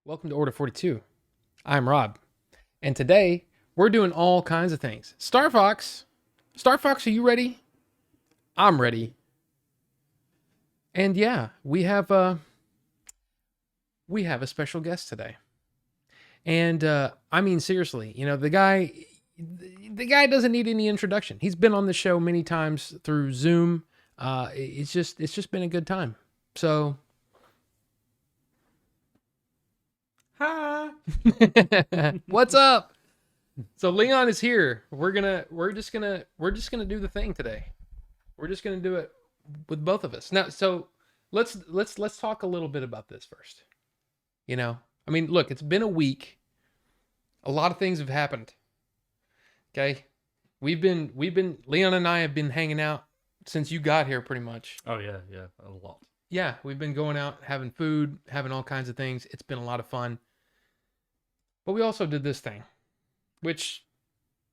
Welcome to Order 42. I'm Rob. And today we're doing all kinds of things. Star Fox, are you ready? I'm ready. And yeah, we have a special guest today. And I mean seriously, the guy doesn't need any introduction. He's been on the show many times through Zoom. It's just been a good time. So hi. What's up? So Leon is here. We're just gonna do the thing today. We're just gonna do it with both of us. Now, so let's talk a little bit about this first. I mean, look, it's been a week. A lot of things have happened. Okay? We've been Leon and I have been hanging out since you got here pretty much. Oh yeah, a lot. Yeah, we've been going out, having food, having all kinds of things. It's been a lot of fun. But we also did this thing, which,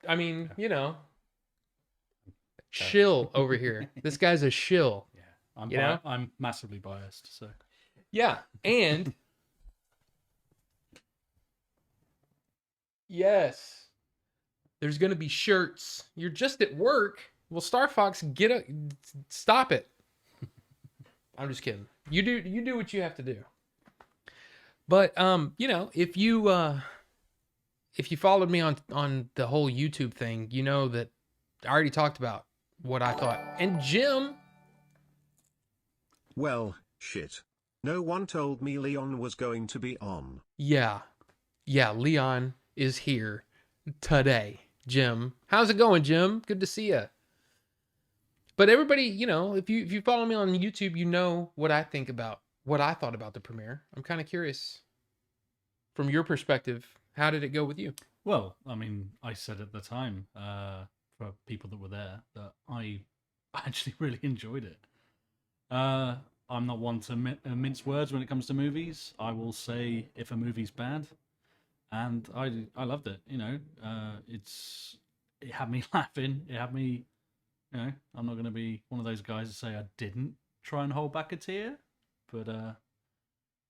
I mean, shill over here. This guy's a shill. Yeah, I'm massively biased. So yeah, and yes, there's gonna be shirts. You're just at work. Well, Star Fox, stop it. I'm just kidding. You do what you have to do. But if you followed me on the whole YouTube thing, you know that I already talked about what I thought. And Jim. Well, shit. No one told me Leon was going to be on. Yeah, Leon is here today. Jim, how's it going, Jim? Good to see you. But everybody, if you follow me on YouTube, you know what I thought about the premiere. I'm kind of curious, from your perspective, how did it go with you? Well, I mean, I said at the time, for people that were there, that I actually really enjoyed it. I'm not one to mince words when it comes to movies. I will say if a movie's bad, and I loved it. It had me laughing. It had me. I'm not going to be one of those guys to say I didn't try and hold back a tear, but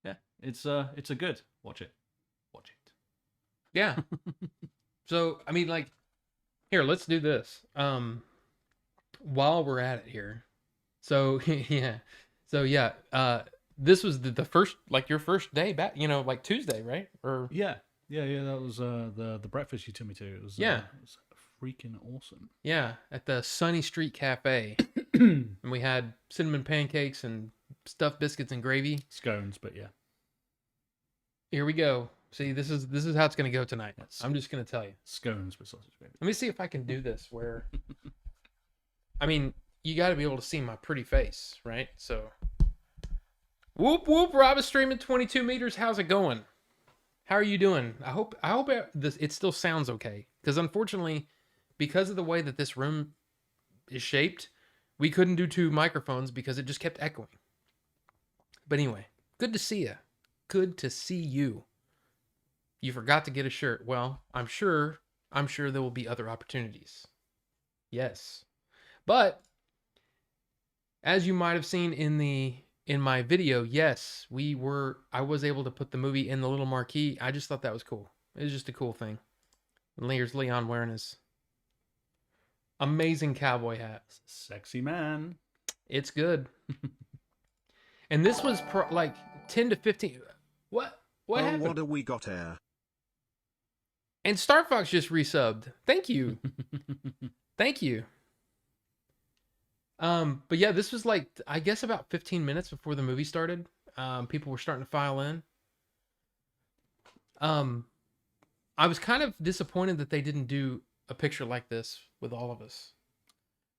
yeah, it's a good. Watch it. Yeah. So, I mean, like, here, let's do this. While we're at it here. So, yeah. So, yeah, this was the first, like, your first day back, like Tuesday, right? Or Yeah. That was the breakfast you took me to. It was Yeah. It was freaking awesome. Yeah, at the Sunny Street Cafe. And we had cinnamon pancakes and stuffed biscuits and gravy. Scones, but yeah. Here we go. See, this is how it's going to go tonight. Yes. I'm just going to tell you. Scones with sausage gravy. Let me see if I can do this where I mean, you got to be able to see my pretty face, right? So whoop whoop, Rob is streaming 22 meters. How's it going? How are you doing? I hope it still sounds okay, because unfortunately, because of the way that this room is shaped, we couldn't do two microphones because it just kept echoing. But anyway, good to see you. Good to see you. You forgot to get a shirt. Well, I'm sure there will be other opportunities. Yes. But as you might have seen in my video, yes, I was able to put the movie in the little marquee. I just thought that was cool. It was just a cool thing. And here's Leon wearing his amazing cowboy hat. Sexy man. It's good. And this was like 10 to 15. What happened? What do we got air? And Star Fox just resubbed. Thank you. Thank you. But yeah, this was like, I guess about 15 minutes before the movie started. People were starting to file in. I was kind of disappointed that they didn't do a picture like this with all of us.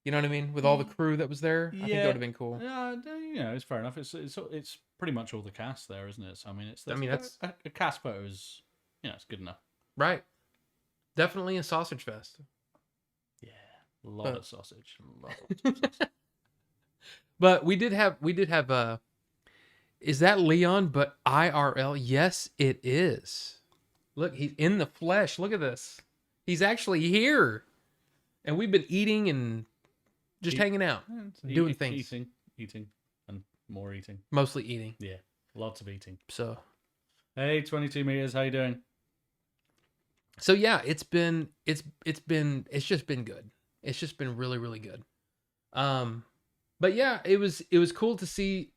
You know what I mean? With all the crew that was there. I think that would have been cool. Yeah, it's fair enough. It's pretty much all the cast there, isn't it? So I mean, that's a cast photo is, it's good enough. Right. Definitely a sausage fest. Yeah, a lot of sausage. But we did have is that Leon but IRL? Yes, it is. Look, he's in the flesh. Look at this. He's actually here. And we've been eating and just hanging out, doing things. Eating, and more eating. Mostly eating. Yeah, lots of eating. So, Hey, 22 meters. How you doing? So yeah, it's just been good. It's just been really really good. Um, but yeah, it was cool to see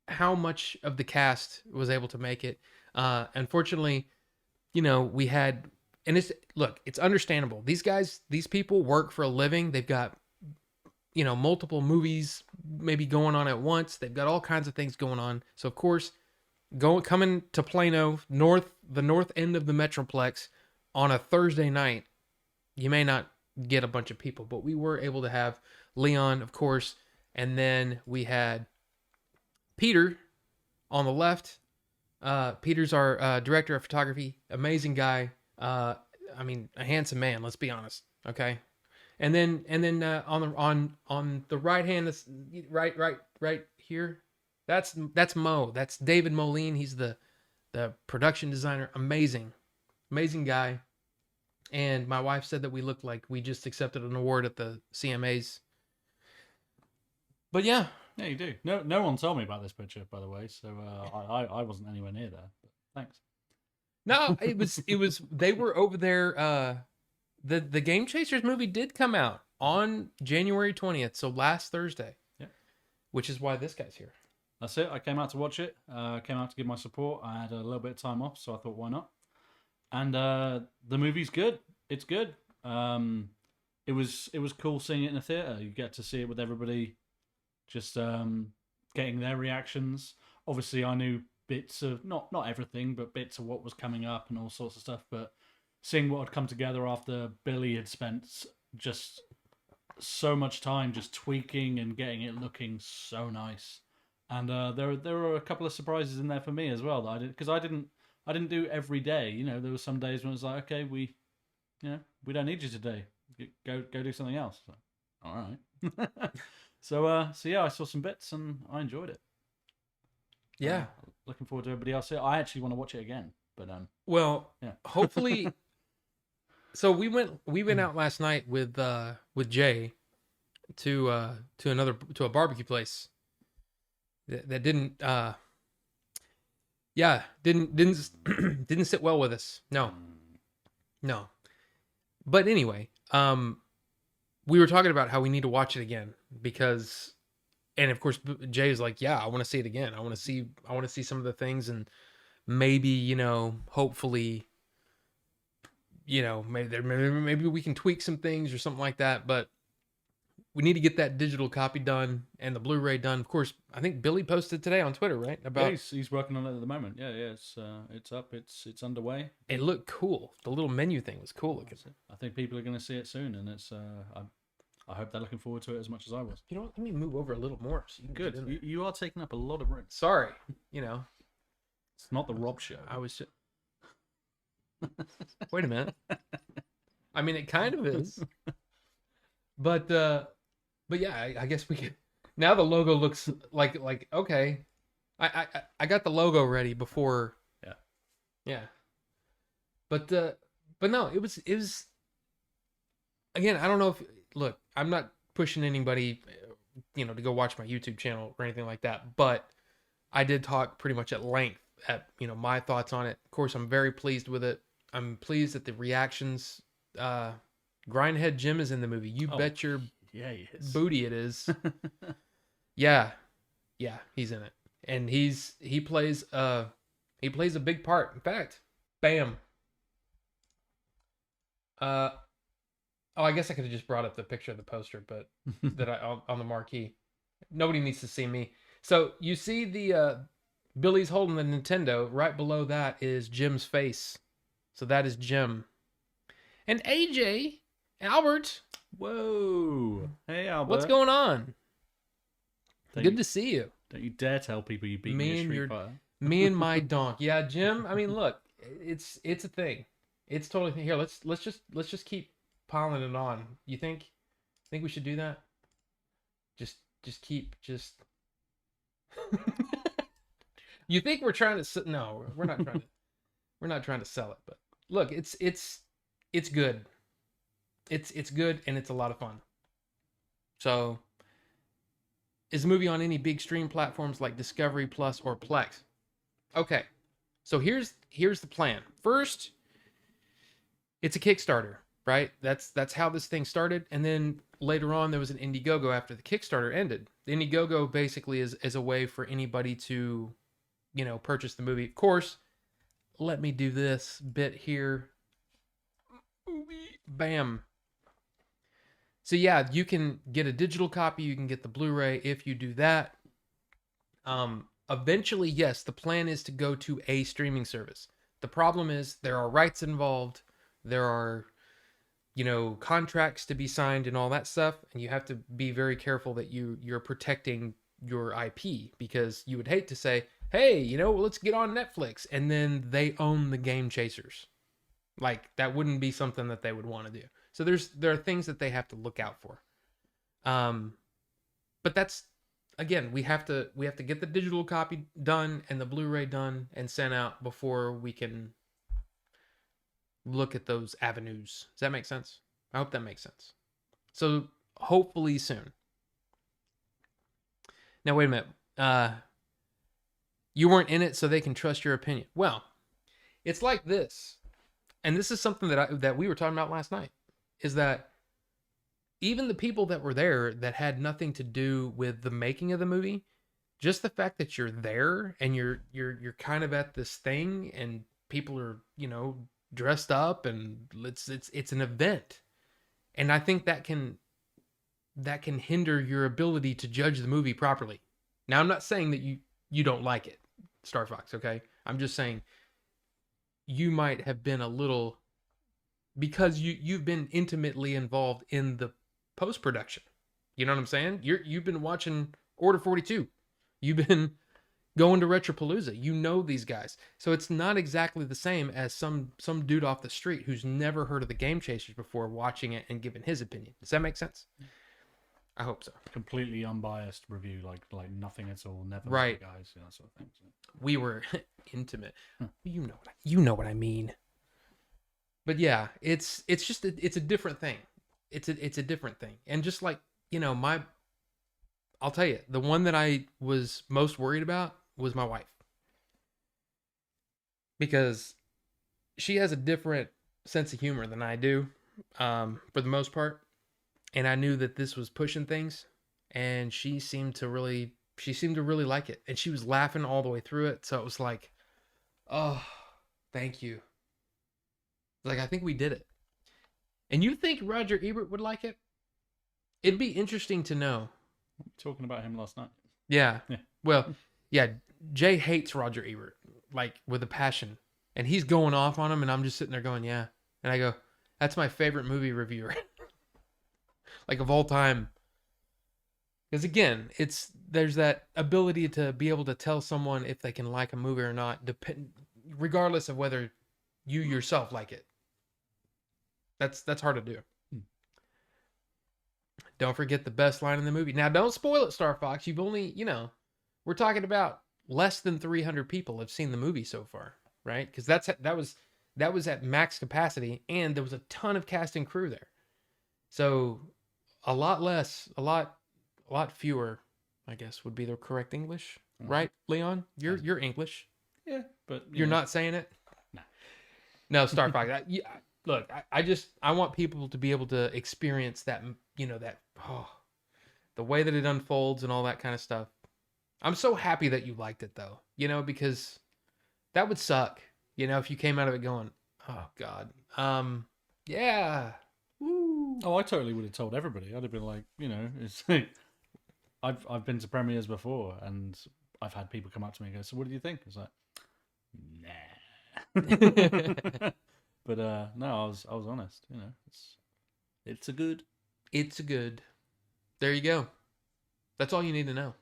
how much of the cast was able to make it. Unfortunately, we had, and it's understandable. These guys, these people work for a living. They've got, multiple movies maybe going on at once. They've got all kinds of things going on. So of course, coming to Plano, the north end of the Metroplex on a Thursday night, you may not get a bunch of people, but we were able to have Leon, of course, and then we had Peter on the left. Peter's our director of photography, amazing guy. I mean, a handsome man. Let's be honest, okay. And then on the right hand, right here, that's Mo. That's David Moline. He's the production designer. Amazing guy. And my wife said that we looked like we just accepted an award at the CMAs. But yeah, Yeah, you do. No one told me about this picture, by the way, so I wasn't anywhere near there. But thanks. no, it was they were over there. The Game Chasers movie did come out on January 20th, so last Thursday. Yeah. Which is why this guy's here. That's it. I came out to watch it. Came out to give my support. I had a little bit of time off, so I thought, why not? And the movie's good. It's good. It was cool seeing it in a theater. You get to see it with everybody, just getting their reactions. Obviously, I knew bits of not everything, but bits of what was coming up and all sorts of stuff. But seeing what had come together after Billy had spent just so much time just tweaking and getting it looking so nice. And there were a couple of surprises in there for me as well that I did, because I didn't do every day. There were some days when it was like, okay, we don't need you today. Go do something else. So, all right. so yeah, I saw some bits and I enjoyed it. Yeah. Looking forward to everybody else. I actually want to watch it again. But well, yeah. Hopefully. So we went out last night with Jay to a barbecue place that didn't didn't sit well with us. No. But anyway, we were talking about how we need to watch it again because, and of course Jay is like, yeah, I want to see it again. I want to see some of the things, and maybe, hopefully, maybe we can tweak some things or something like that, but we need to get that digital copy done and the Blu-ray done. Of course, I think Billy posted today on Twitter, right? About he's working on it at the moment. Yeah, it's up, it's underway. It looked cool. The little menu thing was cool looking. I think people are going to see it soon, and it's I hope they're looking forward to it as much as I was. You know what? Let me move over a little more so you can Good. get in there. You are taking up a lot of room. Sorry, It's not the Rob show. I was just... Wait a minute. I mean, it kind of is. But yeah, I guess we could. Now the logo looks like okay. I got the logo ready before. Yeah. But no, it was again, I don't know if, look, I'm not pushing anybody to go watch my YouTube channel or anything like that, but I did talk pretty much at length at my thoughts on it. Of course, I'm very pleased with it. I'm pleased that the reactions. Grindhead Jim is in the movie. You bet your he is. Booty it is. yeah, he's in it, and he plays a big part. In fact, bam. I guess I could have just brought up the picture of the poster, but that on the marquee. Nobody needs to see me. So you see the Billy's holding the Nintendo. Right below that is Jim's face. So that is Jim. And AJ, Albert. Whoa. Hey, Albert. What's going on? Good to see you. Don't you dare tell people you beat me in Street Fighter. Me and my donk. Yeah, Jim. I mean, look, it's a thing. It's totally thing. Here, let's just keep piling it on. You think we should do that? Just keep. You think we're trying to? No, we're not trying to. We're not trying to sell it, but look, it's good. It's good, and it's a lot of fun. So, is the movie on any big stream platforms like Discovery Plus or Plex? Okay, So here's the plan. First, it's a Kickstarter, right? That's how this thing started. And then later on, there was an Indiegogo after the Kickstarter ended. The Indiegogo basically is a way for anybody to, purchase the movie. Of course, let me do this bit here. Bam. So yeah, you can get a digital copy. You can get the Blu-ray if you do that. Eventually, yes, the plan is to go to a streaming service. The problem is there are rights involved. There are, contracts to be signed and all that stuff. And you have to be very careful that you're protecting your IP, because you would hate to say, hey, let's get on Netflix. And then they own the Game Chasers. Like, that wouldn't be something that they would want to do. So there are things that they have to look out for. But that's, again, we have to get the digital copy done and the Blu-ray done and sent out before we can look at those avenues. Does that make sense? I hope that makes sense. So hopefully soon. Now wait a minute. You weren't in it, so they can trust your opinion. Well, it's like this, and this is something that we were talking about last night. Is that even the people that were there that had nothing to do with the making of the movie, just the fact that you're there and you're kind of at this thing and people are, dressed up and it's an event. And I think that can hinder your ability to judge the movie properly. Now, I'm not saying that you don't like it, Star Fox, okay? I'm just saying you might have been a little, because you've been intimately involved in the post-production. You know what I'm saying? You've been watching Order 42. You've been going to Retropalooza. You know these guys. So it's not exactly the same as some dude off the street who's never heard of the Game Chasers before watching it and giving his opinion. Does that make sense? I hope so. Completely unbiased review, like nothing at all. Never right, guys, that sort of thing. So. We were intimate. You know what I mean. But yeah, it's just it's a different thing. It's a different thing. And just like, I'll tell you, the one that I was most worried about was my wife. Because she has a different sense of humor than I do, for the most part. And I knew that this was pushing things, and she seemed to really like it. And she was laughing all the way through it. So it was like, oh, thank you. Like, I think we did it. And you think Roger Ebert would like it? It'd be interesting to know. Talking about him last night. Yeah. Well, yeah, Jay hates Roger Ebert, like, with a passion. And he's going off on him, and I'm just sitting there going, yeah. And I go, that's my favorite movie reviewer. Like, of all time. Because again, there's that ability to be able to tell someone if they can like a movie or not, regardless of whether you yourself like it. That's hard to do. Don't forget the best line in the movie. Now, don't spoil it, Star Fox. You've only, we're talking about less than 300 people have seen the movie so far, right? Because that was at max capacity, and there was a ton of cast and crew there. So a lot fewer, I guess, would be the correct English, right, Leon? You're English. Yeah, but you're not saying it. No, Star Fox. Look, I want people to be able to experience that, the way that it unfolds and all that kind of stuff. I'm so happy that you liked it, though, because that would suck, if you came out of it going, oh God, yeah. Woo. Oh, I totally would have told everybody. I'd have been like, it's I've been to premieres before, and I've had people come up to me and go, "So what do you think?" I was like, nah. But no, I was honest. It's a good. There you go. That's all you need to know.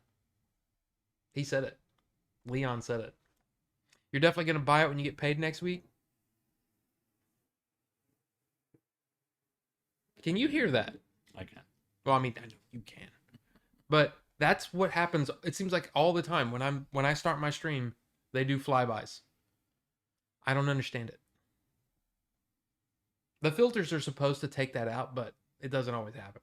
He said it. Leon said it. You're definitely gonna buy it when you get paid next week. Can you hear that? I can. Well, I know you can. But that's what happens. It seems like all the time when I start my stream, they do flybys. I don't understand it. The filters are supposed to take that out, but it doesn't always happen.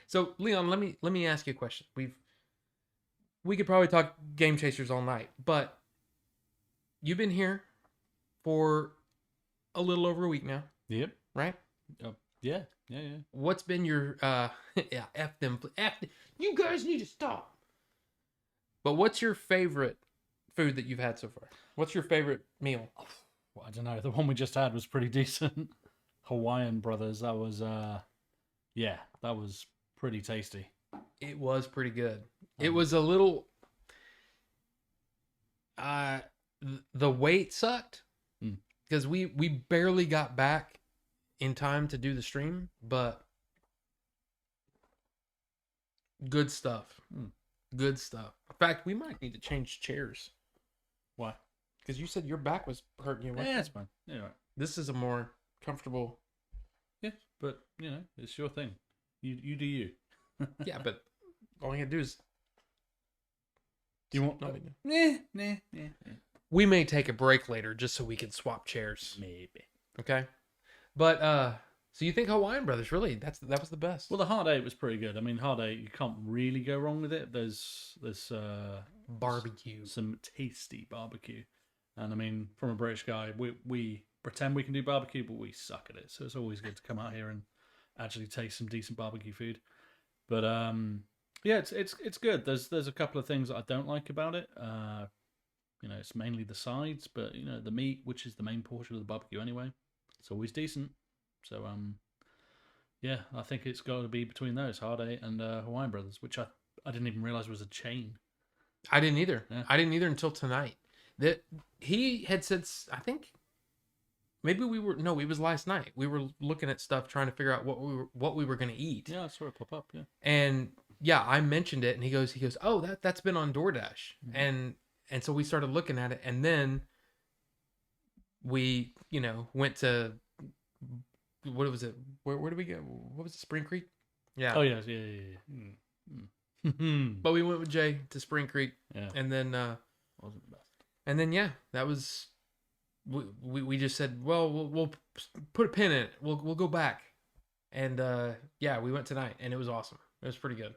So Leon, let me ask you a question. We could probably talk Game Chasers all night, but you've been here for a little over a week now, Yep. right? Yeah. What's been your yeah, F them, you guys need to stop. But what's your favorite food that you've had so far? What's your favorite meal? Well, I don't know. The one we just had was pretty decent. Hawaiian Brothers. That was yeah, that was pretty tasty. It was pretty good. It was a little the wait sucked because we barely got back in time to do the stream, but good stuff. Good stuff. In fact, we might need to change chairs Why? because you said your back was hurting you. Yeah, it's fine. Yeah, right. This is a more comfortable. Yeah, but you know, it's your thing. You do you. Yeah, but all you gotta do is. You want? No, Nah. we may take a break later just so we can swap chairs. Maybe. Okay, but so you think Hawaiian Brothers really? That was the best. Well, the hard eight was pretty good. I mean, hard eight, you can't really go wrong with it. There's Barbecue. some tasty barbecue, and I mean, from a British guy, we pretend we can do barbecue, but we suck at it. So it's always good to come out here and actually taste some decent barbecue food. But yeah, it's good. There's a couple of things that I don't like about it. You know, it's mainly the sides, but you know, the meat, which is the main portion of the barbecue anyway, it's always decent. So yeah, I think it's got to be between those, Hard Eight and Hawaiian Brothers, which I didn't even realize was a chain. I didn't either. Yeah. I didn't either until tonight. That he had said, I think maybe it was last night. We were looking at stuff trying to figure out what we were going to eat. Yeah, I saw it pop up. Yeah, and yeah, I mentioned it, and he goes, oh, that's been on DoorDash, and so we started looking at it, and then we went to. What was it? Where did we go? What was it? Spring Creek? Yeah. Oh yes, yeah. But we went with Jay to Spring Creek. Yeah. And then Wasn't the best. and then yeah, that was we just said, well, we'll put a pin in it. We'll go back. And yeah, we went tonight and it was awesome. It was pretty good.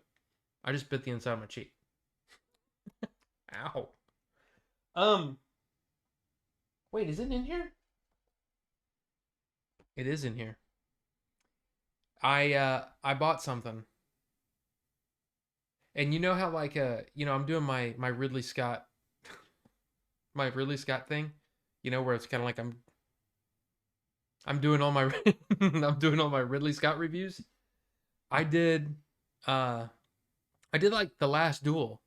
I just bit the inside of my cheek. Ow. Wait, is it in here? It is in here. I bought something. And you know how like I'm doing my Ridley Scott thing, where it's kind of like I'm doing all my I'm doing all my Ridley Scott reviews. I did like The Last Duel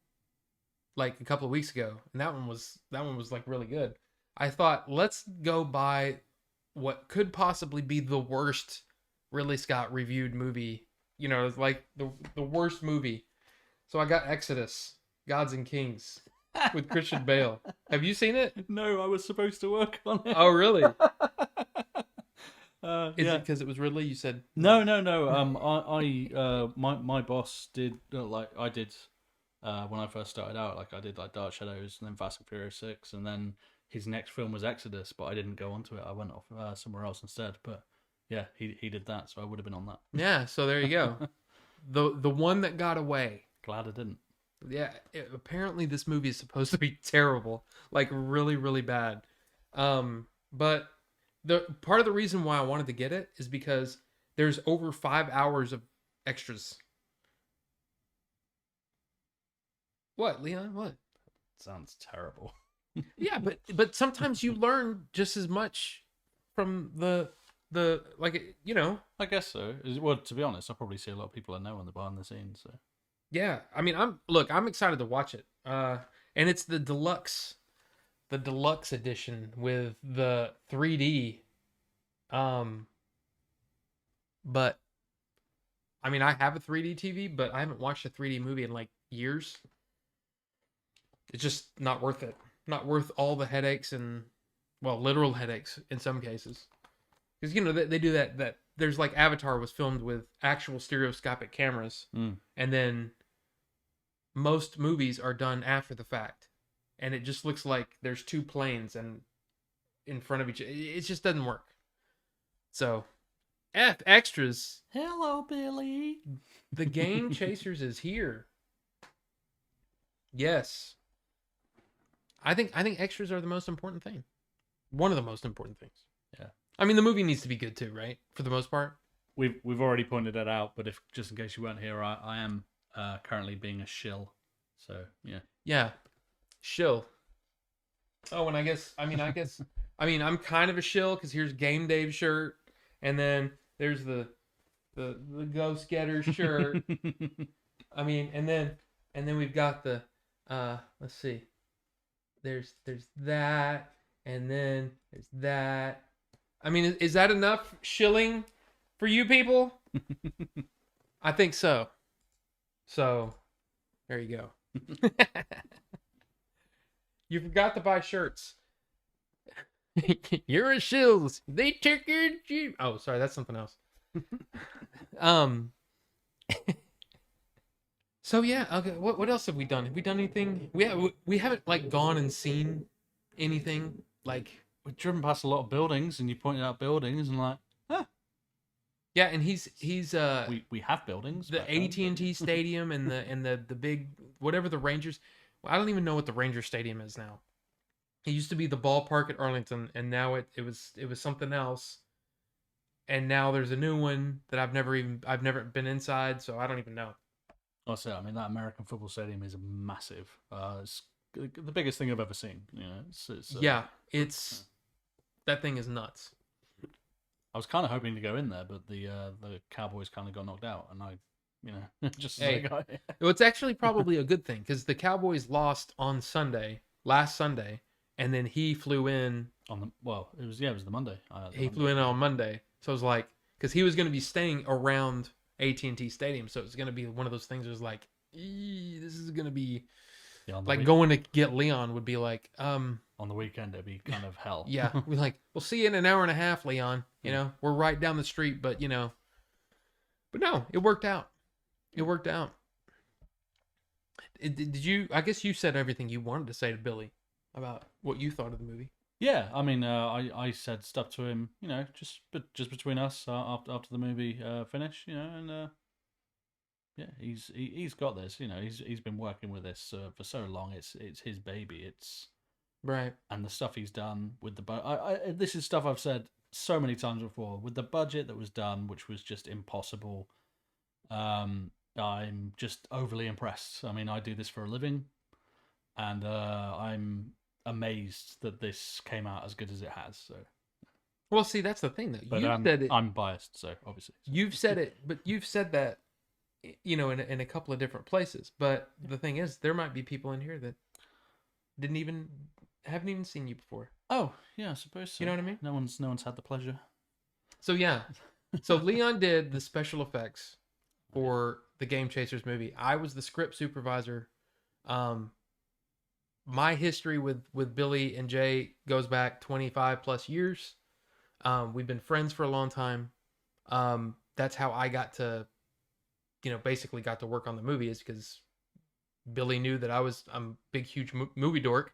like a couple of weeks ago, and that one was like really good. I thought, let's go buy what could possibly be the worst Ridley Scott reviewed movie, like the worst movie. So I got Exodus, Gods and Kings with Christian Bale. Have you seen it? No, I was supposed to work on it. Oh, really? Is yeah. it because it was Ridley? You said No. My boss did like I did when I first started out. Like I did like Dark Shadows and then Fast and Furious 6, and then his next film was Exodus, but I didn't go onto it. I went off somewhere else instead. But yeah, he did that, so I would have been on that. Yeah, so there you go. The one that got away. Glad I didn't. Yeah, apparently this movie is supposed to be terrible, like really, really bad. But the part of the reason why I wanted to get it is because there's over 5 hours of extras. What, Leon? What? Sounds terrible. Yeah, but sometimes you learn just as much from the like I guess so. Well, to be honest, I probably see a lot of people I know on the behind the scenes. So yeah, I mean, I'm excited to watch it. And it's the deluxe edition with the 3D. But I mean, I have a 3D TV, but I haven't watched a 3D movie in like years. It's just not worth it. Not worth all the headaches and, well, literal headaches in some cases. Because they do that. There's like Avatar was filmed with actual stereoscopic cameras, and then most movies are done after the fact, and it just looks like there's two planes and in front of each. It just doesn't work. So, F extras. hello, Billy. The Game Chasers is here. Yes. I think extras are the most important thing. One of the most important things. Yeah. I mean, the movie needs to be good too, right? For the most part. We've already pointed that out, but if just in case you weren't here, I am currently being a shill. So yeah. Yeah. Shill. Oh, and I guess I'm kind of a shill because here's Game Dave's shirt, and then there's the Ghost Getter shirt. I mean, and then we've got the let's see. There's that, and then there's that. I mean, is that enough shilling for you people? I think so. So, there you go. You forgot to buy shirts. You're a shills. They took your Jeep. Oh, sorry, that's something else. So yeah, okay. What else have we done? Have we done anything? We haven't like gone and seen anything like. We've driven past a lot of buildings, and you pointed out buildings, and like, Yeah, and he's we have buildings. the back home. AT&T Stadium and the big whatever the Rangers. Well, I don't even know what the Ranger Stadium is now. It used to be the ballpark at Arlington, and now it was something else. And now there's a new one that I've never been inside, so I don't even know. Also, I mean that American football stadium is massive. It's the biggest thing I've ever seen. You know, it's that thing is nuts. I was kind of hoping to go in there, but the Cowboys kind of got knocked out, and I, just Hey. as I got Well, it's actually probably a good thing because the Cowboys lost on last Sunday, and then he flew in. it was the Monday. He flew in on Monday, so it was like because he was going to be staying around AT&T Stadium, so it was going to be one of those things. It was like, this is going to be like going to get Leon would be like, on the weekend it'd be kind of hell. Yeah, we're like, we'll see you in an hour and a half, Leon. We're right down the street, but but no, it worked out. It worked out. Did you? I guess you said everything you wanted to say to Billy about what you thought of the movie. Yeah, I mean, I said stuff to him, just between us after the movie finished, and yeah, he's got this, he's been working with this for so long. It's his baby. It's right, and the stuff he's done with the this is stuff I've said so many times before with the budget that was done, which was just impossible. I'm just overly impressed. I mean, I do this for a living, and I'm amazed that this came out as good as it has. So, well, see, that's the thing, though. but You've said it. I'm biased, so obviously You've said it, but you've said that, in a couple of different places. But the thing is, there might be people in here that haven't even seen you before. Oh yeah, I suppose so. You know what I mean? No one's had the pleasure. So yeah, so Leon did the special effects for the Game Chasers movie. I was the script supervisor. My history with Billy and Jay goes back 25 plus years. We've been friends for a long time. That's how I got to, basically got to work on the movie, is because Billy knew that I'm a big, huge movie dork.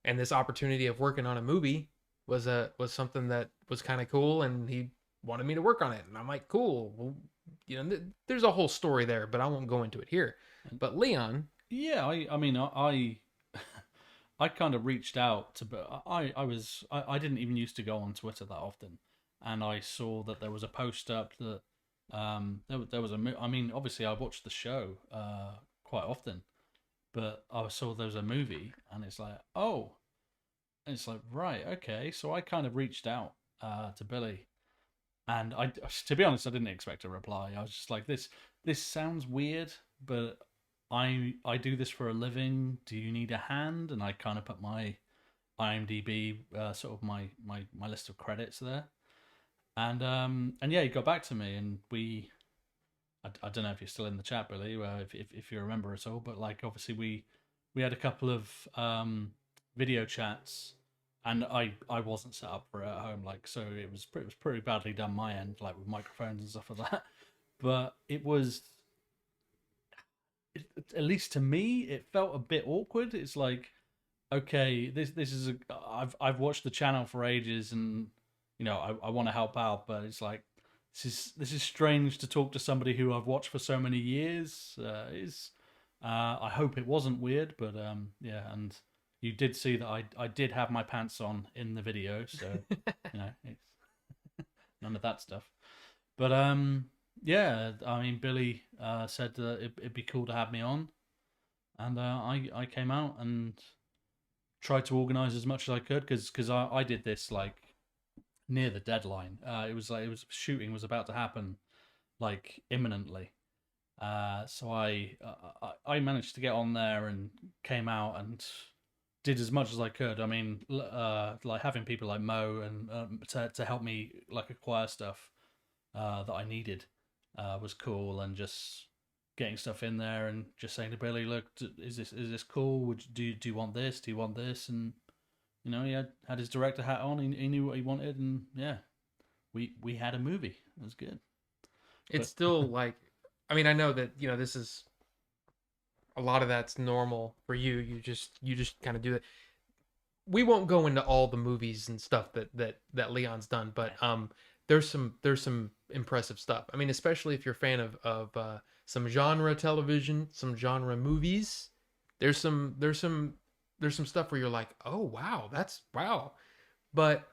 And this opportunity of working on a movie was something that was kind of cool, and he wanted me to work on it. And I'm like, cool. Well, there's a whole story there, but I won't go into it here. But Leon. Yeah, I mean, I kind of reached out to, but I didn't even used to go on Twitter that often, and I saw that there was a post up that there was I mean, obviously I watched the show quite often, but I saw there was a movie, and it's like, oh, and it's like, right, okay. So I kind of reached out to Billy, and to be honest, I didn't expect a reply. I was just like, this sounds weird, but I do this for a living. Do you need a hand? And I kind of put my IMDb sort of my list of credits there, and yeah, he got back to me, and I don't know if you're still in the chat, Billy, if you remember at all, but like obviously we had a couple of video chats, and I wasn't set up for it at home, like, so it was pretty badly done my end, like with microphones and stuff like that, but it was. At least to me, it felt a bit awkward. It's like, okay, this is I've watched the channel for ages, and I want to help out, but it's like this is strange to talk to somebody who I've watched for so many years. I hope it wasn't weird, but yeah, and you did see that I did have my pants on in the video, so it's none of that stuff. But yeah, I mean, Billy said that it'd be cool to have me on, and I came out and tried to organize as much as I could because I did this like near the deadline. Shooting was about to happen like imminently. So I managed to get on there and came out and did as much as I could. I mean, like having people like Mo and to help me like acquire stuff that I needed was cool, and just getting stuff in there and just saying to Billy, "Look, is this cool? Do you want this? Do you want this?" And he had his director hat on. He knew what he wanted, and yeah, we had a movie. It was good. It's still like, I mean, I know that this is a lot of that's normal for you. You just kind of do it. We won't go into all the movies and stuff that Leon's done, but there's some impressive stuff. I mean, especially if you're a fan of some genre television, some genre movies. There's some stuff where you're like, oh wow, that's wow. But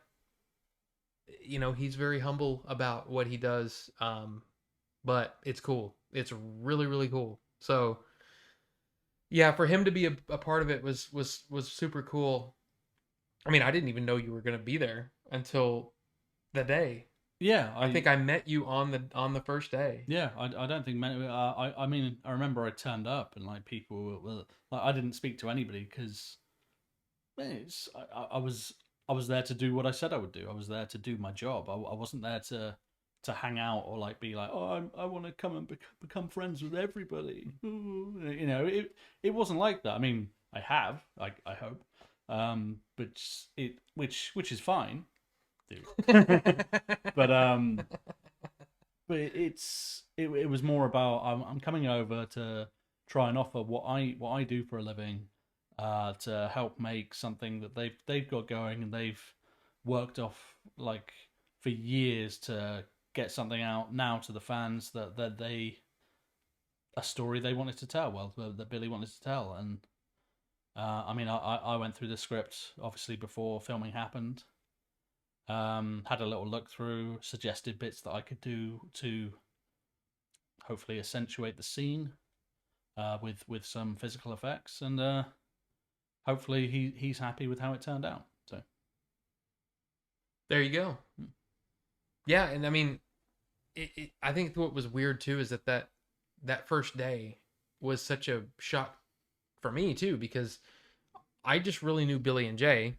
he's very humble about what he does. But it's cool. It's really, really cool. So yeah, for him to be a part of it was super cool. I mean, I didn't even know you were gonna be there until the day. Yeah, I think I met you on the first day. Yeah, I don't think many. I mean, I remember I turned up and like people were like, I didn't speak to anybody because I was there to do what I said I would do. I was there to do my job. I wasn't there to hang out or like be like, oh, I want to come and become friends with everybody. It wasn't like that. I mean, I have, like, I hope, which is fine, but it was more about I'm coming over to try and offer what I do for a living, to help make something that they've got going, and they've worked off like for years to get something out now to the fans that a story they wanted to tell, well, that Billy wanted to tell. And I mean, I went through the script obviously before filming happened, had a little look through, suggested bits that I could do to hopefully accentuate the scene with some physical effects, and hopefully he's happy with how it turned out. So there you go. Yeah, and I mean, I think what was weird too is that first day was such a shock for me too, because I just really knew Billy and Jay.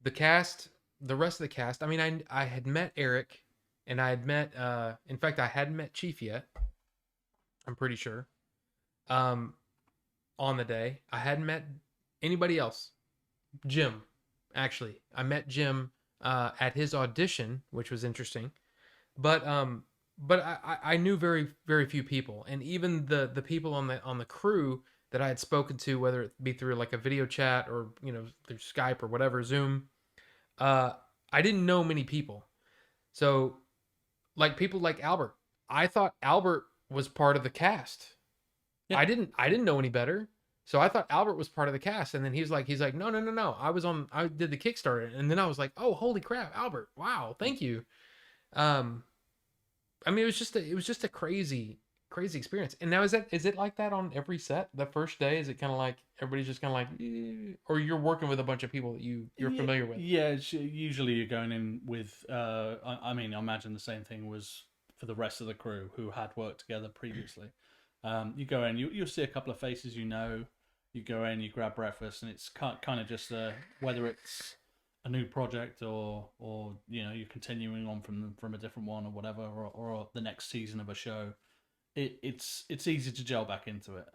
The cast, the rest of the cast, I mean, I had met Eric, and I had met, in fact, I hadn't met Chief yet, I'm pretty sure, on the day. I hadn't met anybody else. Jim, actually. I met Jim at his audition, which was interesting. But I knew very, very few people, and even the people on the crew that I had spoken to, whether it be through like a video chat or through Skype or whatever, Zoom, I didn't know many people. So like people like Albert, I thought Albert was part of the cast. Yeah. I didn't know any better. So I thought Albert was part of the cast, and then he's like, no. I did the Kickstarter, and then I was like, oh, holy crap, Albert! Wow, thank you. I mean, it was just a crazy experience. And now is it like that on every set? The first day, is it kind of like everybody's just kind of like, or you're working with a bunch of people that you're familiar with? Yeah, usually you're going in with. I mean, I imagine the same thing was for the rest of the crew who had worked together previously. You go in, you'll see a couple of faces. You go in, you grab breakfast, and it's kind of just whether it's a new project or you're continuing on from a different one or whatever, or the next season of a show. It's easy to gel back into it.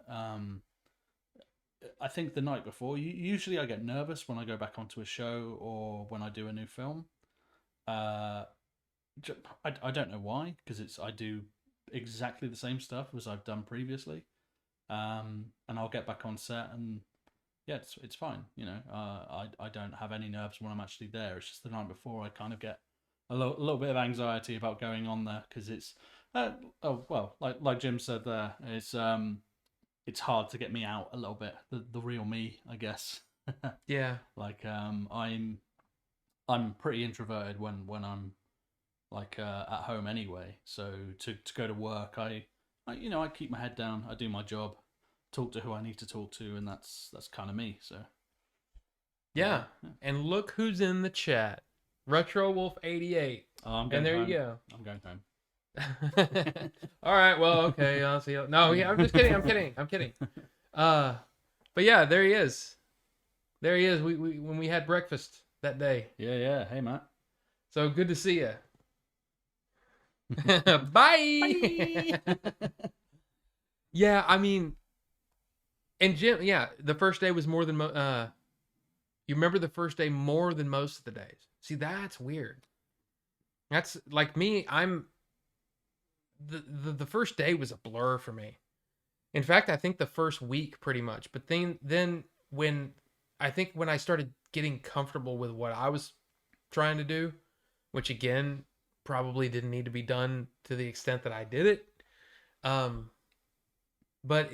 I think the night before, usually I get nervous when I go back onto a show or when I do a new film. I don't know why, because I do exactly the same stuff as I've done previously, and I'll get back on set and yeah, it's fine. I don't have any nerves when I'm actually there. It's just the night before I kind of get a little bit of anxiety about going on there, because it's like Jim said there, it's hard to get me out a little bit, the real me, I guess. Yeah. Like I'm pretty introverted when I'm like at home anyway. So to go to work, I keep my head down. I do my job, talk to who I need to talk to, and that's kind of me. So Yeah. And look who's in the chat. Retro Wolf 88. oh, I'm And going there home. you go. I'm going home. All right. Well, okay. I'll see you. No, yeah, I'm just kidding. I'm kidding. But yeah, there he is. There he is. We when we had breakfast that day. Yeah. Hey, Matt. So good to see you. Bye. Yeah, I mean, and Jim, yeah, the first day was more than you remember the first day more than most of the days. See, that's weird. That's like me. I'm the first day was a blur for me. In fact, I think the first week pretty much. But then when when I started getting comfortable with what I was trying to do, which again probably didn't need to be done to the extent that I did it. But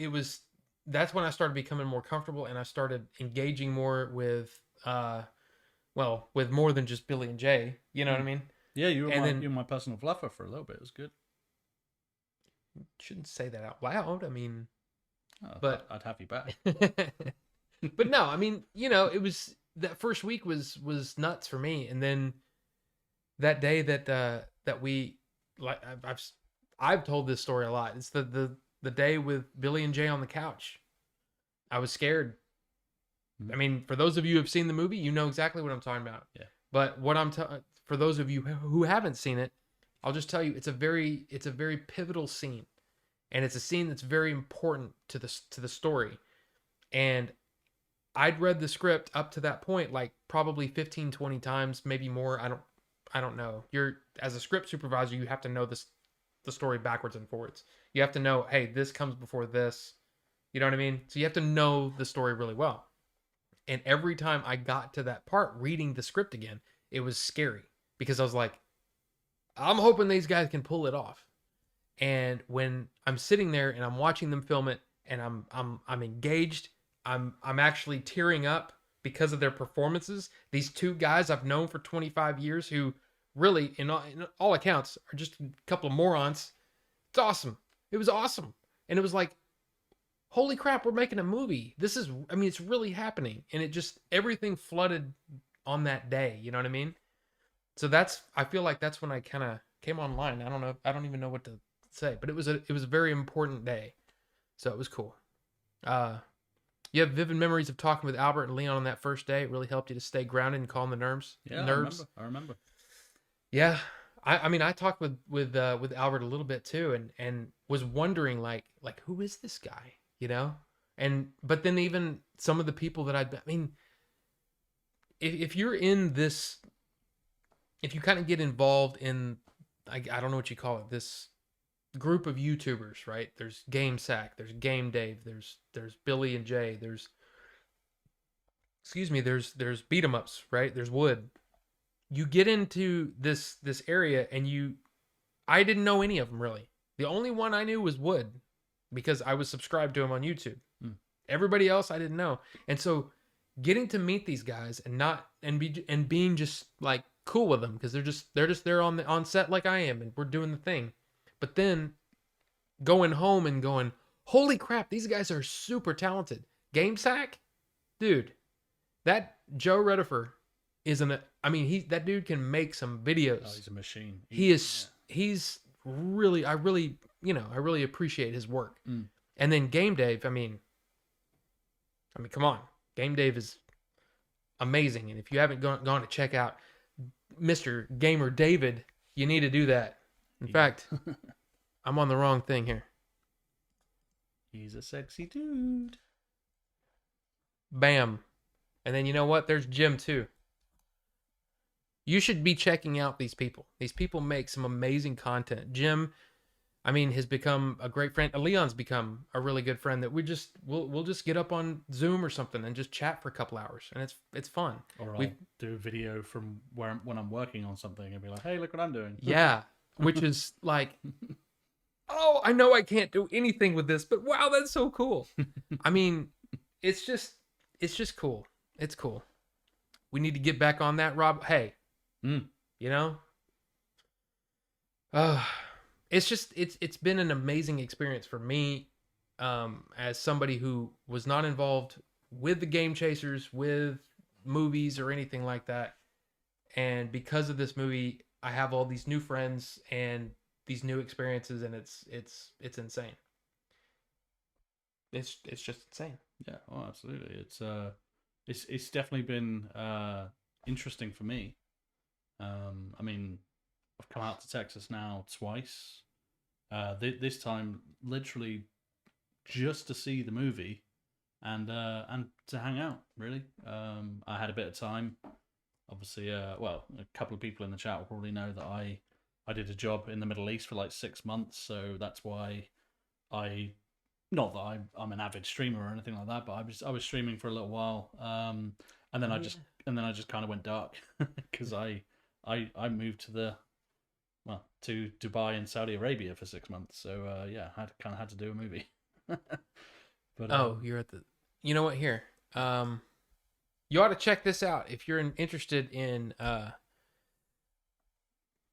that's when I started becoming more comfortable and I started engaging more with with more than just Billy and Jay. You know what I mean? Yeah, you And were my personal fluffer for a little bit. It was good. Shouldn't say that out loud. I mean, Oh, but I'd have you back. but no, I mean, it was that first week was nuts for me, and then that day that we like I've told this story a lot. It's the day with Billy and Jay on the couch. I was scared. I mean, for those of you who have seen the movie, you know exactly what I'm talking about. Yeah. But for those of you who haven't seen it, I'll just tell you it's a very pivotal scene, and it's a scene that's very important to the story. And I'd read the script up to that point like probably 15, 20 times, maybe more. I don't know. As a script supervisor, you have to know the story backwards and forwards. You have to know, hey, this comes before this. You know what I mean? So you have to know the story really well. And every time I got to that part reading the script again, it was scary because I was like, I'm hoping these guys can pull it off. And when I'm sitting there and I'm watching them film it and I'm engaged, I'm actually tearing up because of their performances. These two guys I've known for 25 years who really in all accounts are just a couple of morons. It's awesome. It was awesome. And it was like, holy crap, we're making a movie. It's really happening. And it just, everything flooded on that day. You know what I mean? So I feel like that's when I kind of came online. I don't know. I don't even know what to say, but it was a very important day. So it was cool. You have vivid memories of talking with Albert and Leon on that first day. It really helped you to stay grounded and calm the nerves. Yeah, I remember. Yeah, I mean, I talked with Albert a little bit too, and was wondering like who is this guy, but then even some of the people that I mean, if you're in this, if you kind of get involved in, I don't know what you call it, this group of YouTubers, right? There's Game Sack, there's Game Dave, there's Billy and Jay, there's Beat 'em Ups, right? There's Wood. You get into this area and I didn't know any of them really. The only one I knew was Wood because I was subscribed to him on YouTube. Everybody else I didn't know. And so getting to meet these guys and being just like cool with them because they're just there on set like I am and we're doing the thing. But then going home and going, holy crap, these guys are super talented. Game Sack, dude, that Joe Redifer that dude can make some videos. Oh, he's a machine. He's really, I really appreciate his work. And then Game Dave, I mean, come on. Game Dave is amazing. And if you haven't gone to check out Mr. Gamer David, you need to do that. In fact, I'm on the wrong thing here. He's a sexy dude. Bam. And then you know what? There's Jim too. You should be checking out these people. These people make some amazing content. Jim, has become a great friend. Leon's become a really good friend that we'll just get up on Zoom or something and just chat for a couple hours, and it's fun. Or I'll do a video from when I'm working on something and be like, "Hey, look what I'm doing." Yeah, which is like, oh, I know I can't do anything with this, but wow, that's so cool. It's just cool. It's cool. We need to get back on that, Rob. Hey, Mm. you know, uh, it's been an amazing experience for me, as somebody who was not involved with the Game Chasers, with movies or anything like that, and because of this movie, I have all these new friends and these new experiences, and it's insane. It's just insane. Yeah, oh, absolutely. It's definitely been interesting for me. I mean, I've come out to Texas now twice. This time, literally, just to see the movie and to hang out. Really, I had a bit of time. Obviously, well, a couple of people in the chat will probably know that I did a job in the Middle East for like 6 months, so that's why I not that I'm an avid streamer or anything like that, but I was streaming for a little while, and then I just kind of went dark because I moved to Dubai and Saudi Arabia for 6 months, so yeah, I kind of had to do a movie. But Oh, you're at the. You know what? Here, you ought to check this out if you're interested in.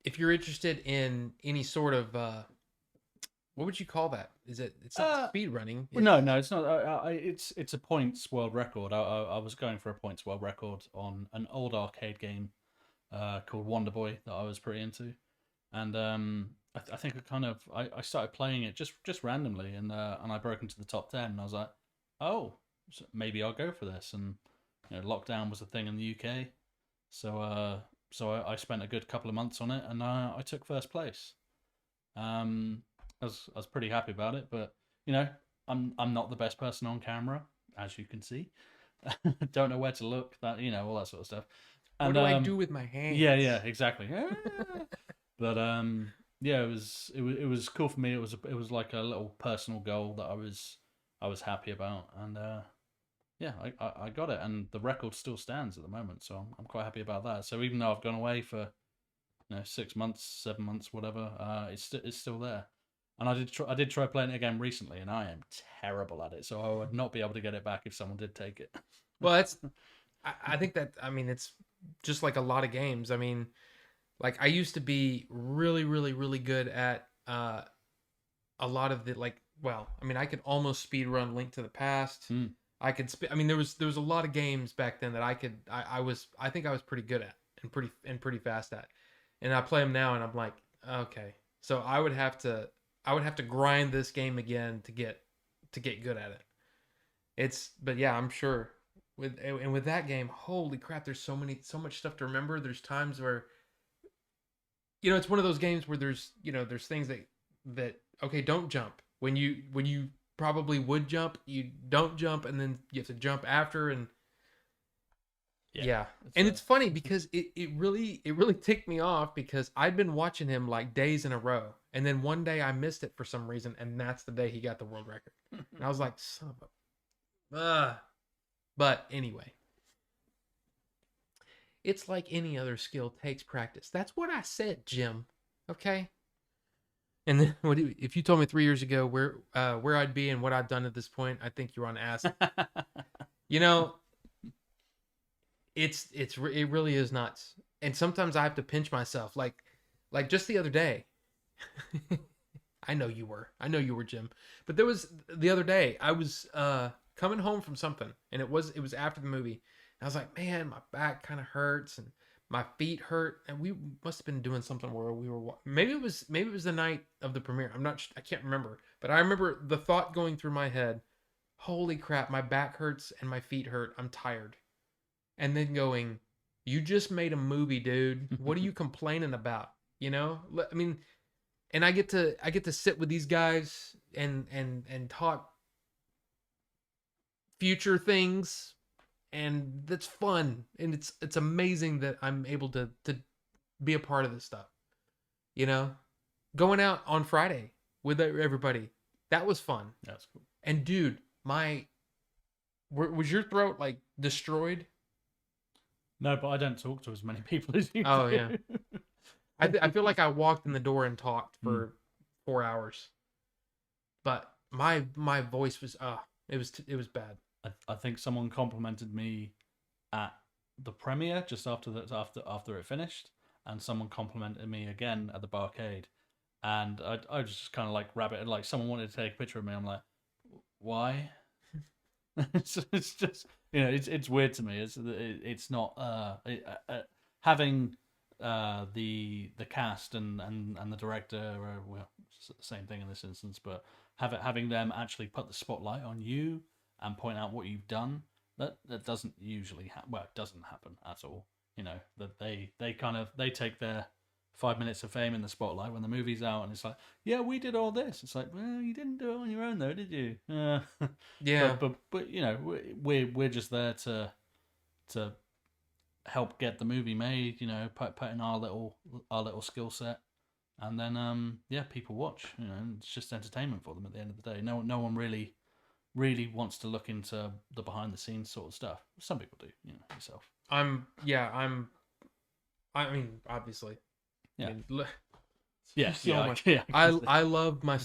If you're interested in any sort of, what would you call that? It's not speed running? no, it's not. It's a points world record. I was going for a points world record on an old arcade game called Wonder Boy that I was pretty into, and I think I started playing it just randomly, and I broke into the top 10, and I was like, oh, so maybe I'll go for this, and lockdown was a thing in the UK, so I spent a good couple of months on it, and I took first place. I was pretty happy about it, but I'm not the best person on camera, as you can see. Don't know where to look, all that sort of stuff. What do I do with my hands? Yeah, exactly. But yeah, it was cool for me. It was like a little personal goal that I was happy about, and yeah, I got it, and the record still stands at the moment, so I'm quite happy about that. So even though I've gone away for 6 months, 7 months, whatever, it's still there. And I did try playing it again recently, and I am terrible at it, so I would not be able to get it back if someone did take it. Well, I think that, I mean, it's just like a lot of games. I mean, like I used to be really, really, really good at a lot of the, like, well, I mean, I could almost speed run Link to the Past. Mm. I mean, there was a lot of games back then that I think I was pretty good at and pretty fast at, and I play them now, and I'm like, okay, so I would have to grind this game again to get good at it. But yeah, I'm sure with that game, holy crap, there's so much stuff to remember. There's times where it's one of those games where there's things that okay, don't jump when you probably would jump, you don't jump, and then you have to jump after, and yeah. And it's funny because it really ticked me off because I'd been watching him like days in a row, and then one day I missed it for some reason, and that's the day he got the world record. And I was like, son of a but anyway, it's like any other skill, takes practice. That's what I said, Jim. Okay. And then if you told me 3 years ago where I'd be and what I've done at this point, I think you're on acid. It really is nuts. And sometimes I have to pinch myself, like just the other day. I know you were, Jim. But there was the other day I was coming home from something, and it was after the movie. And I was like, man, my back kind of hurts and my feet hurt, and we must have been doing something where we were. Maybe it was the night of the premiere. I can't remember, but I remember the thought going through my head: holy crap, my back hurts and my feet hurt. I'm tired. And then going, you just made a movie, dude. What are you complaining about? I mean, and I get to sit with these guys and talk future things, and that's fun, and it's amazing that I'm able to be a part of this stuff. Going out on Friday with everybody, that was fun. That's cool. And dude, was your throat like destroyed? No, but I don't talk to as many people as you Oh do. yeah. I feel like I walked in the door and talked for 4 hours, but my voice was it was bad. I think someone complimented me at the premiere just after it finished, and someone complimented me again at the barcade, and I just kind of like rabbited, like someone wanted to take a picture of me. I'm like, why? It's just, it's weird to me. It's not having the cast and the director, well, same thing in this instance, but having them actually put the spotlight on you and point out what you've done. That doesn't usually well, it doesn't happen at all. That they take their 5 minutes of fame in the spotlight when the movie's out, and it's like, yeah, we did all this. It's like, well, you didn't do it on your own though, did you? Yeah. But we're just there to help get the movie made. Put in our little skill set, and then people watch. It's just entertainment for them at the end of the day. No one really wants to look into the behind the scenes sort of stuff. Some people do, yourself. I mean, obviously. Yeah. I love my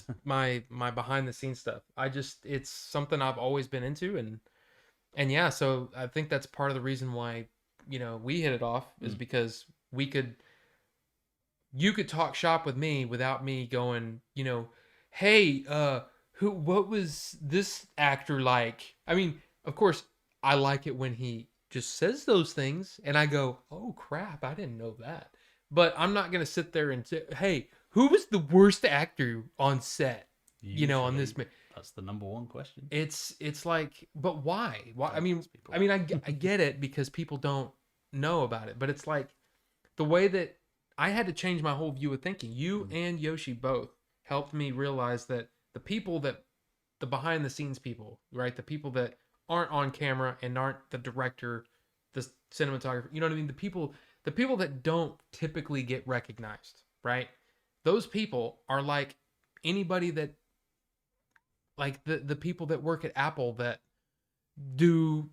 behind the scenes stuff. It's something I've always been into, and yeah, so I think that's part of the reason why, we hit it off is because you could talk shop with me without me going, hey, what was this actor like? I mean, of course, I like it when he just says those things and I go, oh crap, I didn't know that. But I'm not going to sit there and say, hey, who was the worst actor on set? On this. That's the number one question. It's like, but why? Why? I get it because people don't know about it, but it's like the way that I had to change my whole view of thinking. You and Yoshi both helped me realize that the behind the scenes people, right? The people that aren't on camera and aren't the director, the cinematographer, you know what I mean? The people that don't typically get recognized, right? Those people are like anybody that, like the people that work at Apple that do,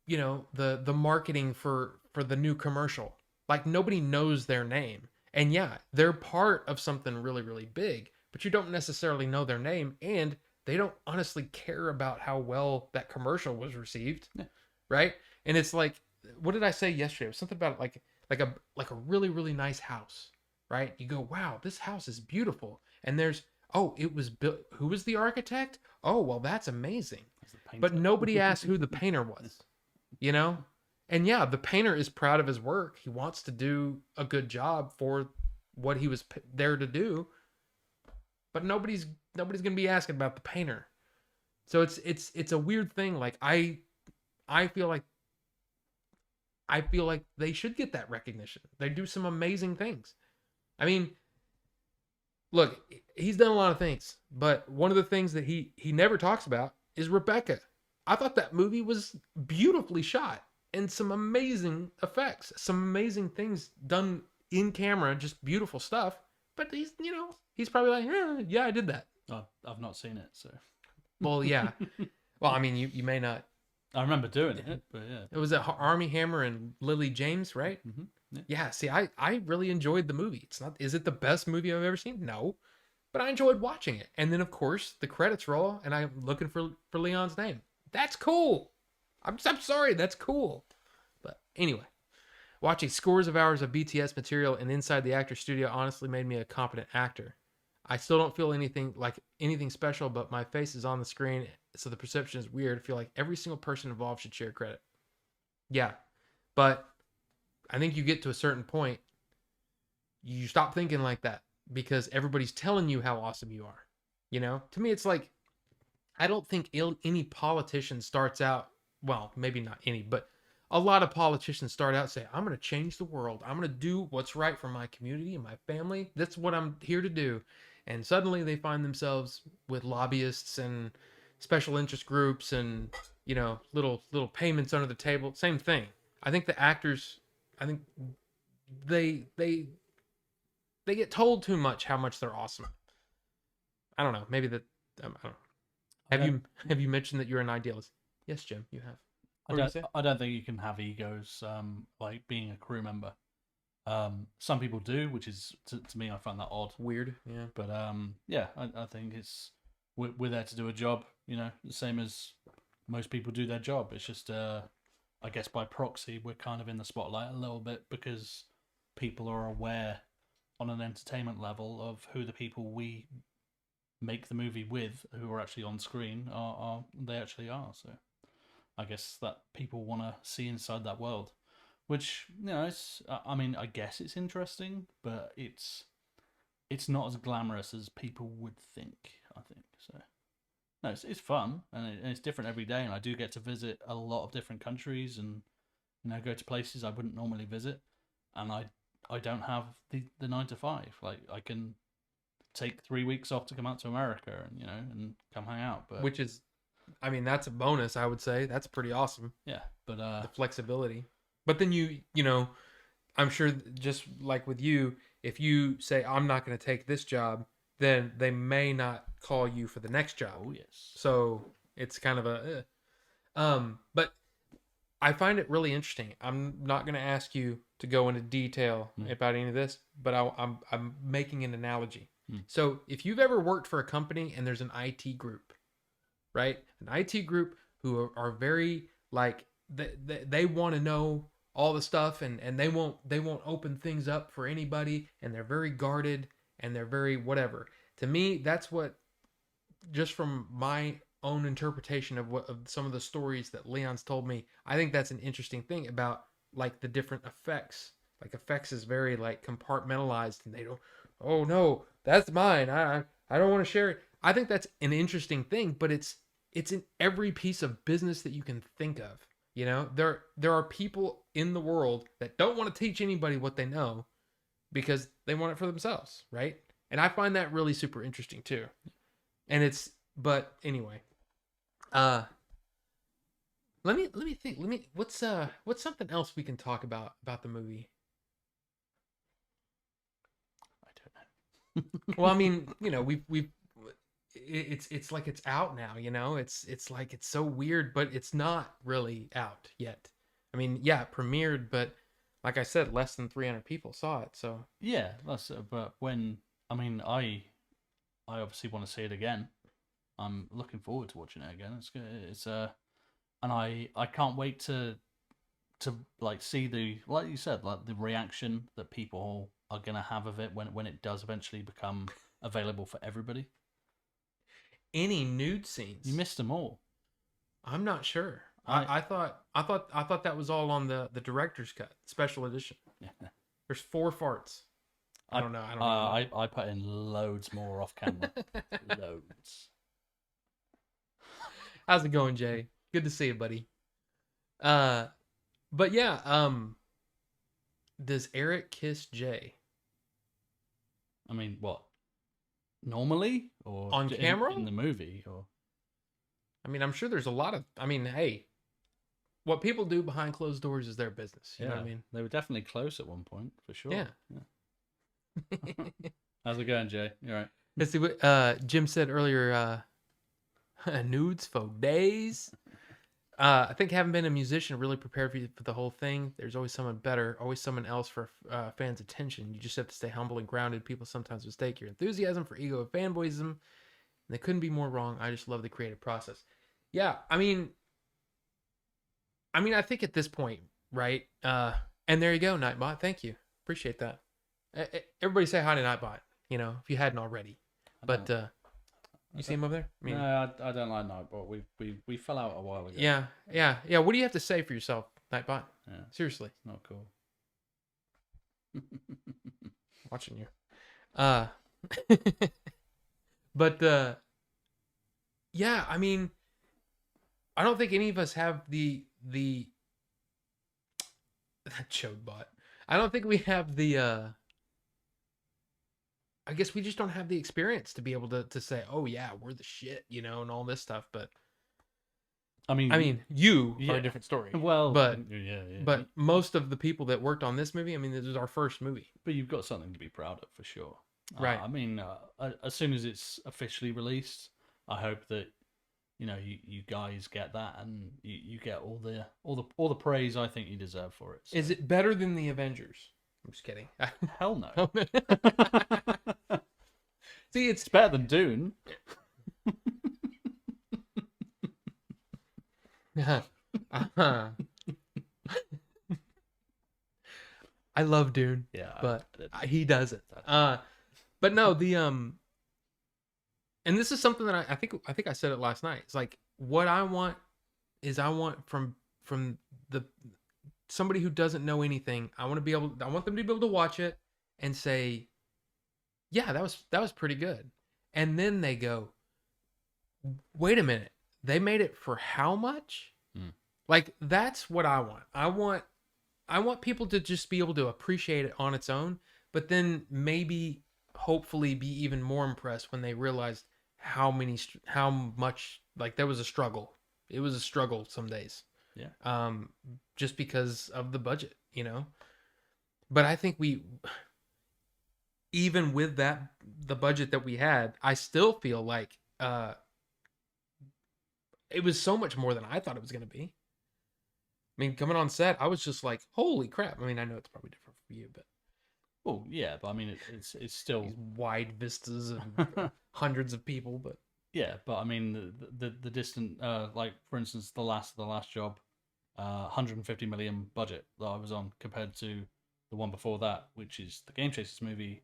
the marketing for the new commercial. Like nobody knows their name. And yeah, they're part of something really, really big, but you don't necessarily know their name, and they don't honestly care about how well that commercial was received, right? And it's like, what did I say yesterday? It was something about like a really, really nice house, right? You go, wow, this house is beautiful, and there's, oh, it was built. Who was the architect? Oh, well, that's amazing. But nobody asked who the painter was, And yeah, the painter is proud of his work. He wants to do a good job for what he was there to do. But nobody's going to be asking about the painter. So it's a weird thing. Like I feel like they should get that recognition. They do some amazing things. I mean, look, he's done a lot of things, but one of the things that he never talks about is Rebecca. I thought that movie was beautifully shot and some amazing effects, some amazing things done in camera, just beautiful stuff. But he's probably like, yeah, I did that. I've not seen it, so. Well, yeah. Well, I mean, you may not. I remember doing it, but yeah. It was Armie Hammer and Lily James, right? Mm-hmm. Yeah. See, I really enjoyed the movie. Is it the best movie I've ever seen? No, but I enjoyed watching it. And then of course the credits roll, and I'm looking for Leon's name. That's cool. I'm sorry, that's cool. But anyway, watching scores of hours of BTS material and inside the actor studio honestly made me a competent actor. I still don't feel anything special, but my face is on the screen, so the perception is weird. I feel like every single person involved should share credit. Yeah, but I think you get to a certain point, you stop thinking like that because everybody's telling you how awesome you are. To me, it's like, I don't think any politician starts out, well, maybe not any, but a lot of politicians start out saying, I'm going to change the world. I'm going to do what's right for my community and my family. That's what I'm here to do. And suddenly they find themselves with lobbyists and special interest groups and, little payments under the table. Same thing. I think the actors, they get told too much how much they're awesome. I don't know. Maybe that, I don't know. Have you mentioned that you're an idealist? Yes, Jim, you have. I don't think you can have egos like being a crew member. Some people do, which is to me, I find that odd, weird. Yeah, but I think we're there to do a job. The same as most people do their job. It's just I guess by proxy, we're kind of in the spotlight a little bit because people are aware on an entertainment level of who the people we make the movie with, who are actually on screen, are they actually are. So I guess that people want to see inside that world, which it's. I mean, I guess it's interesting, but it's not as glamorous as people would think. I think so. No, it's fun and it's different every day, and I do get to visit a lot of different countries and go to places I wouldn't normally visit, and I don't have the 9 to 5. Like I can take 3 weeks off to come out to America and and come hang out. But Which is, I mean, that's a bonus. I would say that's pretty awesome. yeah, but The flexibility. But then I'm sure just like with you, if you say I'm not going to take this job, then they may not call you for the next job. oh yes, So it's kind of a, but I find it really interesting. I'm not going to ask you to go into detail about any of this, but I'm making an analogy. So if you've ever worked for a company and there's an IT group, right? An IT group who are very like they want to know all the stuff and they won't open things up for anybody, and they're very guarded and they're very whatever. To me, that's what, just from my own interpretation of some of the stories that Leon's told me, I think that's an interesting thing about like the different effects. Like effects is very like compartmentalized, and they don't, oh no, that's mine. I don't want to share it. I think that's an interesting thing, but it's in every piece of business that you can think of. There are people in the world that don't want to teach anybody what they know because they want it for themselves, right? And I find that really super interesting too. And but anyway, let me think. What's something else we can talk about the movie? I don't know. Well, I mean, it's like it's out now, it's like it's so weird, but it's not really out yet. I mean, yeah, it premiered, but like I said, less than 300 people saw it. So Yeah, but when I obviously want to see it again. I'm looking forward to watching it again. It's good. And I can't wait to like see the, like you said, like the reaction that people are gonna have of it when it does eventually become available for everybody. any nude scenes? You missed them all. I'm not sure. I thought that was all on the director's cut, special edition. Yeah. There's 4 farts. I don't know. I put in loads more off camera. Loads. How's it going, Jay? Good to see you, buddy. But yeah, does Eric kiss Jay I mean, what? Normally or on camera in the movie? Or I mean, I'm sure there's a lot of. I mean, hey, what people do behind closed doors is their business. You know what I mean? They were definitely close at one point for sure. Yeah. How's it going, Jay? You all right? Let's see what Jim said earlier. Nudes for days. I think having been a musician really prepared you for the whole thing. There's always someone better, always someone else for fans' attention. You just have to stay humble and grounded. People sometimes mistake your enthusiasm for ego and fanboyism, and they couldn't be more wrong. I just love the creative process. Yeah, I mean, I think at this point, right? And there you go, Nightbot. Thank you, appreciate that. Everybody say hi to Nightbot. If you hadn't already. But you see him over there? No, I don't like Nightbot. We fell out a while ago. Yeah. What do you have to say for yourself, Nightbot? Yeah. Seriously, Not cool. watching you. But yeah, I mean, I don't think any of us have the that chode bot. I don't think we have the I guess we just don't have the experience to be able to say, oh yeah, we're the shit, and all this stuff. But I mean, you yeah. are a different story. Well, but yeah. But most of the people that worked on this movie, this is our first movie. But you've got something to be proud of for sure. Right. As soon as it's officially released, I hope that you guys get that and you get all the praise I think you deserve for it. So. Is it better than the Avengers? I'm just kidding. Hell no. See, It's better than Dune. I love Dune, Yeah, but I did. he doesn't. But no, and this is something that I think I said it last night. It's like what I want is I want from the somebody who doesn't know anything. I want them to be able to watch it and say, yeah, that was pretty good. And then they go, wait a minute, they made it for how much? Like that's what I want. I want people to just be able to appreciate it on its own, but then maybe hopefully be even more impressed when they realized how much like there was a struggle. It was a struggle some days. Yeah. Just because of the budget, you know. But I think even with the budget that we had, I still feel like it was so much more than I thought it was going to be. I mean, coming on set, I was just like, "Holy crap!" I mean, I know it's probably different for you, but well, yeah, but I mean, it's still these wide vistas and hundreds of people, but yeah, but I mean, the distant, like for instance, the last job, 150 million budget that I was on compared to the one before that, which is the Game Chasers movie.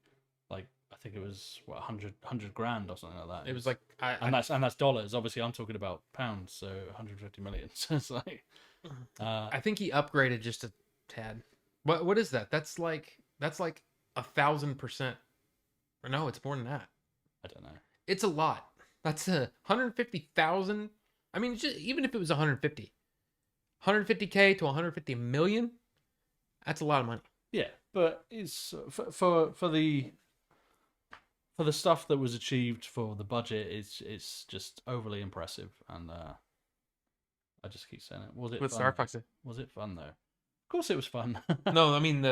Like I think it was what 100 grand or something like that. it was like and that's dollars. Obviously, I'm talking about pounds, so 150 million. So it's like, I think he upgraded just a tad. What is that? That's like 1,000%. Or no, it's more than that. I don't know. It's a lot. That's 150,000. I mean, even if it was 150K to 150 million, that's a lot of money. Yeah, but it's for the stuff that was achieved for the budget. It's just overly impressive, and I just keep saying it. Was it With fun? Star Fox? Was it fun though? Of course, it was fun. No, I mean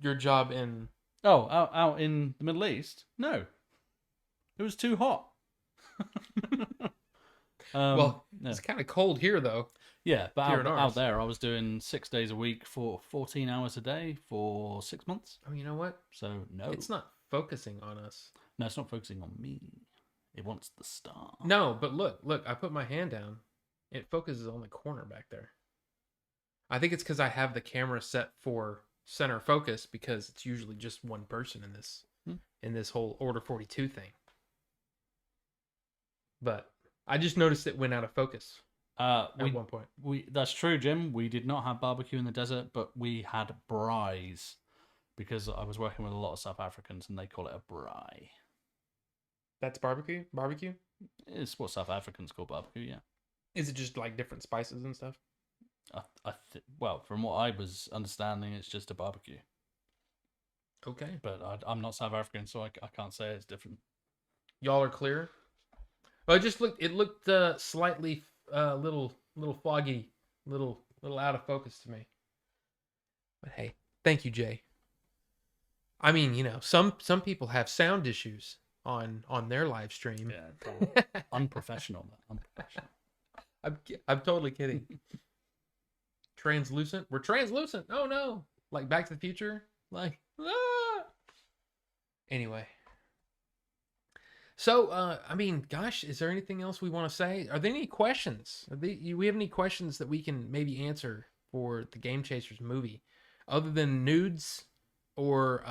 your job in. Oh, out in the Middle East? No, it was too hot. Well, yeah. it's kind of cold here though. Yeah, but Here in ours. out there, I was doing 6 days a week for 14 hours a day for 6 months. Oh, you know what? So no, It's not focusing on us. no, it's not focusing on me. It wants the star. No, but look, I put my hand down. It focuses on the corner back there. I think it's because I have the camera set for center focus because it's usually just one person in this whole Order 42 thing. But I just noticed it went out of focus at one point. That's true, Jim. We did not have barbecue in the desert, but we had braais because I was working with a lot of South Africans and they call it a braai. That's barbecue? Barbecue? It's what South Africans call barbecue, yeah. Is it just like different spices and stuff? Well, from what I was understanding, it's just a barbecue. Okay. But I'm not South African, so I can't say it's different. Y'all are clear? Well, it looked slightly little foggy, little out of focus to me. But hey, thank you, Jay. I mean, you know, some people have sound issues on their live stream. Yeah, unprofessional. Unprofessional. I'm totally kidding. Translucent? We're translucent. Oh no. Like Back to the Future? Like Anyway. So, I mean, gosh, is there anything else we want to say? Are there any questions? We have any questions that we can maybe answer for the Game Chasers movie? Other than nudes or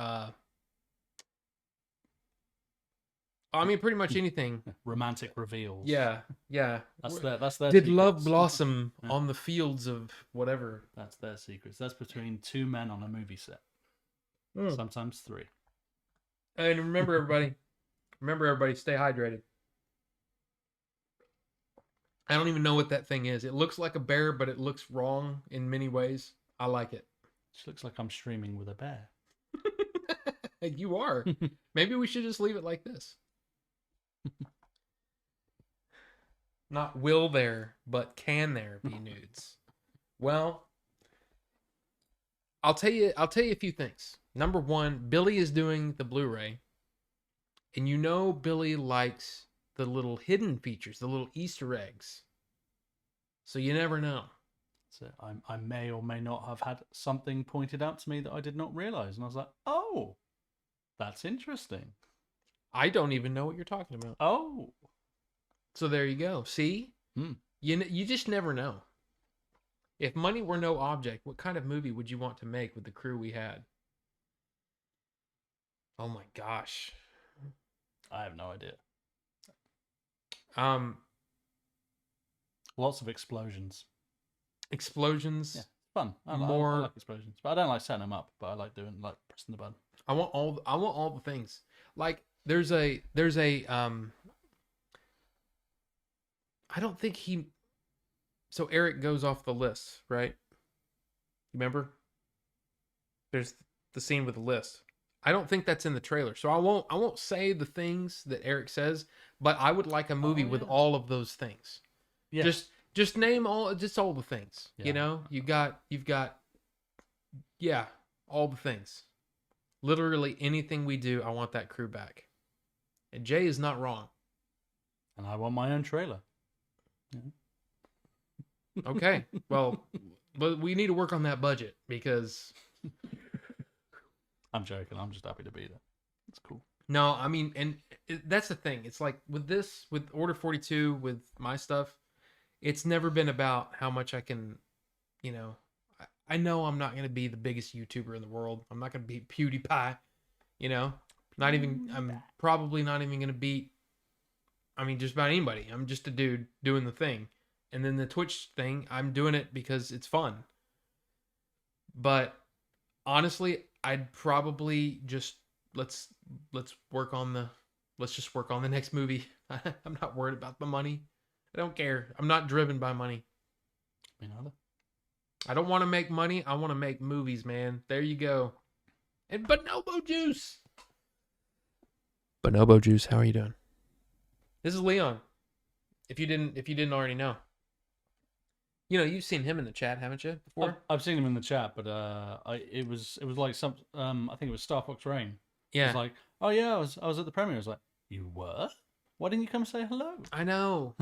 I mean, pretty much anything. Romantic reveals. Yeah. That's their Did secrets. love blossom on the fields of whatever? That's their secrets. That's between two men on a movie set. Sometimes three. And remember, everybody, stay hydrated. I don't even know what that thing is. It looks like a bear, but it looks wrong in many ways. I like it. It looks like I'm streaming with a bear. You are. Maybe we should just leave it like this. Not will there, but can there be nudes? Well, I'll tell you a few things. Number one, Billy is doing the Blu-ray. And you know Billy likes the little hidden features, the little Easter eggs. So you never know. So I may or may not have had something pointed out to me that I did not realize. And I was like, oh, that's interesting. I don't even know what you're talking about. Oh. So there you go. See? You just never know. If money were no object, what kind of movie would you want to make with the crew we had? Oh my gosh. I have no idea. Um, Lots of explosions. explosions. Yeah, fun. I More. like explosions, but I don't like setting them up. But I like pressing the button. I want all the things. Like there's a I don't think he. So Eric goes off the list, right? Remember? There's the scene with the list. I don't think that's in the trailer, so I won't say the things that Eric says, but I would like a movie with all of those things. Yeah. Just name all the things. Yeah. You know, you've got yeah, all the things. Literally anything we do, I want that crew back. And Jay is not wrong. And I want my own trailer. Okay. Well, but we need to work on that budget because I'm joking. I'm just happy to be there. It's cool. no, I mean, and that's the thing. It's like with Order 42, with my stuff, it's never been about how much I can, you know, I know I'm not going to be the biggest YouTuber in the world. I'm not going to beat PewDiePie, you know, I'm probably not even going to beat, I mean, just about anybody. I'm just a dude doing the thing. And then the Twitch thing, I'm doing it because it's fun. But honestly, I'd probably just let's just work on the next movie. I'm not worried about the money. I don't care. I'm not driven by money. Me neither. I don't want to make money. I want to make movies, man. There you go. And Bonobo Juice. Bonobo Juice, how are you doing? This is Leon. If you didn't already know. You know, you've seen him in the chat, haven't you, before? I've seen him in the chat, but it was like some I think it was Star Fox Rain. Yeah. It was like, oh yeah, I was at the premiere. I was like, you were? Why didn't you come say hello? I know.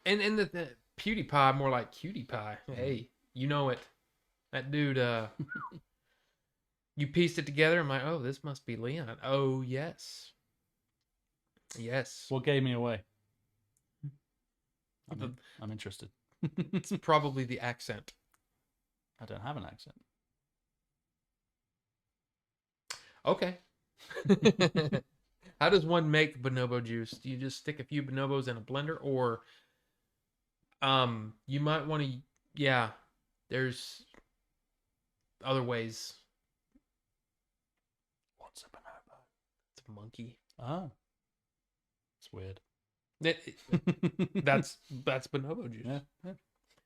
and the PewDiePie, more like Cutie Pie. Hey, you know it. That dude, you pieced it together. I'm like, oh, this must be Leon. Oh, yes. Yes. What gave me away? I'm interested. It's probably the accent. I don't have an accent. Okay. How does one make bonobo juice? Do you just stick a few bonobos in a blender, or you might want to, yeah, there's other ways. What's a bonobo? It's a monkey. Oh. It's weird. That's bonobo juice. Yeah.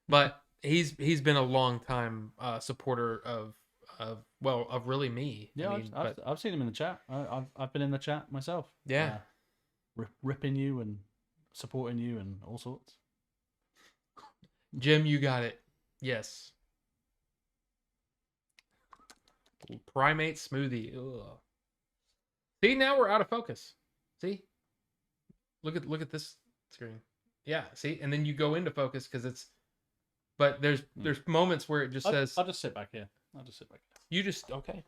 But he's been a long time supporter of really me. Yeah, I mean, I've seen him in the chat. I've been in the chat myself. Yeah. Ripping you and supporting you and all sorts. Jim, you got it. Yes. Primate smoothie. Ugh. See, now we're out of focus. See? Look at this screen. Yeah, see? And then you go into focus because it's, but there's moments where it just says. I'll just sit back here. You just, okay.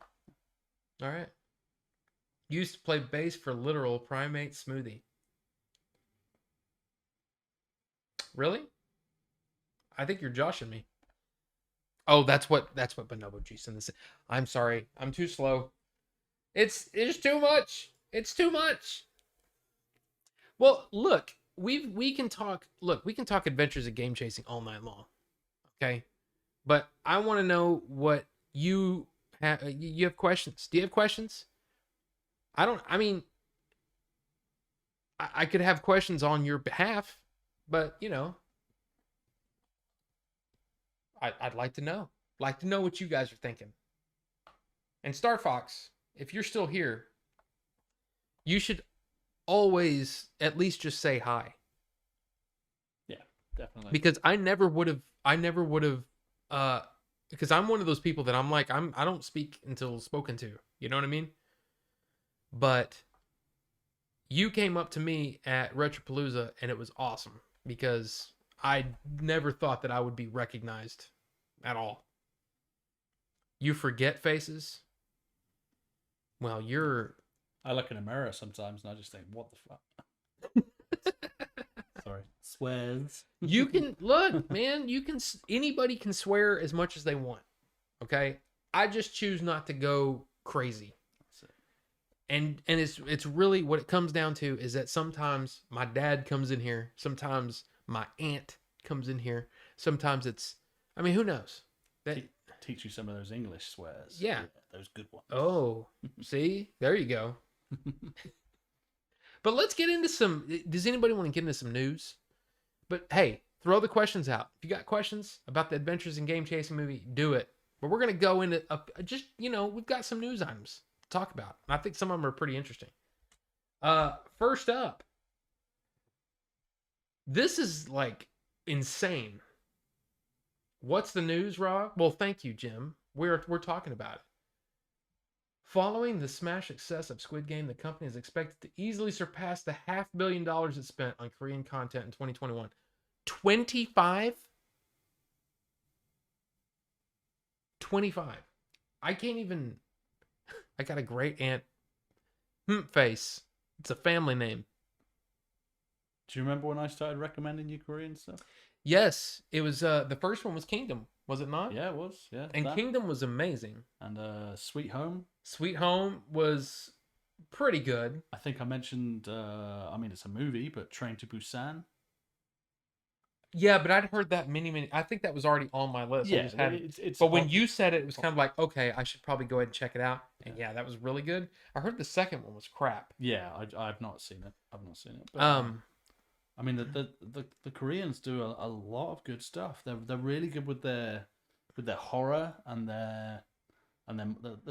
All right. Used to play bass for literal primate smoothie. Really? I think you're joshing me. Oh, that's what bonobo juice in this. I'm sorry. I'm too slow. It's too much. It's too much. Well, look, we can talk adventures of game chasing all night long. Okay? But I want to know what you have questions. Do you have questions? I could have questions on your behalf, but you know, I'd like to know. Like to know what you guys are thinking. And Star Fox, if you're still here, you should always at least just say hi. Yeah, definitely. Because I never would have because I'm one of those people that I don't speak until spoken to. You know what I mean? But you came up to me at Retropalooza and it was awesome because I never thought that I would be recognized at all. You forget faces? Well, I look in a mirror sometimes and I just think, what the fuck? Sorry. Swears. You can look, man, anybody can swear as much as they want. Okay? I just choose not to go crazy. And it's really what it comes down to is that sometimes my dad comes in here, sometimes my aunt comes in here, sometimes it's, I mean, who knows? That Teach you some of those English swears. Yeah. Those good ones. Oh, see, there you go. But let's get into some. Does anybody want to get into some news? But hey, throw the questions out. If you got questions about the Adventures in Game Chasing movie, do it. But we're gonna go into just we've got some news items to talk about, and I think some of them are pretty interesting. First up, this is like insane. What's the news, Rob? Well, thank you, Jim. We're talking about it. Following the smash success of Squid Game, the company is expected to easily surpass the $500 million it spent on Korean content in 2021. 25? 25. I can't even... I got a great aunt. Face. It's a family name. Do you remember when I started recommending you Korean stuff? Yes, it was... the first one was Kingdom, was it not? Yeah, it was. Yeah, And Kingdom was amazing. And Sweet Home. Sweet Home was pretty good. I think I mentioned, I mean, it's a movie, but Train to Busan. Yeah, but I'd heard that many. I think that was already on my list. Yeah, but when you said it, it was kind of like, okay, I should probably go ahead and check it out. And yeah, that was really good. I heard the second one was crap. Yeah, I've not seen it. I've not seen it. But, I mean, the Koreans do a lot of good stuff. They're really good with their horror and their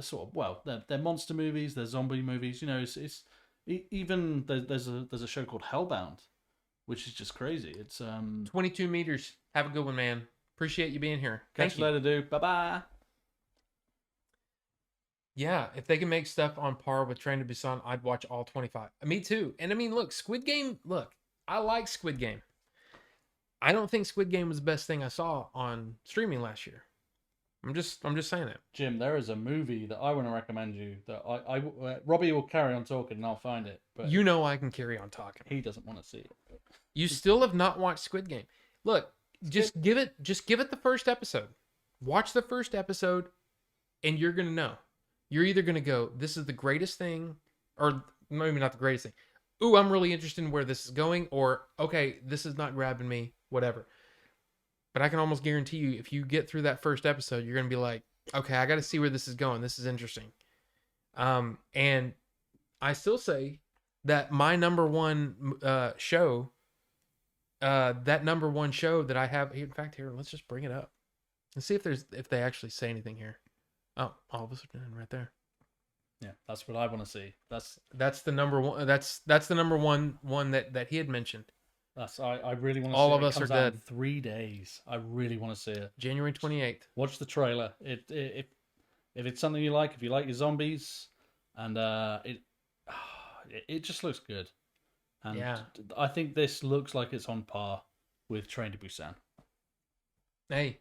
sort of they're monster movies, they're zombie movies. It's even there's a show called Hellbound, which is just crazy. It's 22 meters. Have a good one, man. Appreciate you being here. Catch you later, dude. Bye bye. Yeah, if they can make stuff on par with Train to Busan, I'd watch all 25. Me too. And I mean, look, Squid Game. Look, I like Squid Game. I don't think Squid Game was the best thing I saw on streaming last year. I'm just saying it. Jim, there is a movie that I want to recommend you that Robbie will carry on talking and I'll find it. But I can carry on talking. He doesn't want to see it. You still have not watched Squid Game. Look, just give it the first episode. Watch the first episode and you're going to know. You're either going to go, this is the greatest thing, or maybe not the greatest thing. Ooh, I'm really interested in where this is going, or okay, this is not grabbing me, whatever. But I can almost guarantee you, if you get through that first episode, you're going to be like, okay, I got to see where this is going. This is interesting. And I still say that my number one show, that number one show that I have, in fact, here, let's just bring it up and see if they actually say anything here. Oh, all of us are done right there. Yeah, that's what I want to see. That's the number one. That's the number one that he had mentioned. I really want to see it. All of us are dead. In 3 days. I really want to see it. January 28th. Watch the trailer. If it's something you like, if you like your zombies, and it just looks good. And yeah. I think this looks like it's on par with Train to Busan. Hey,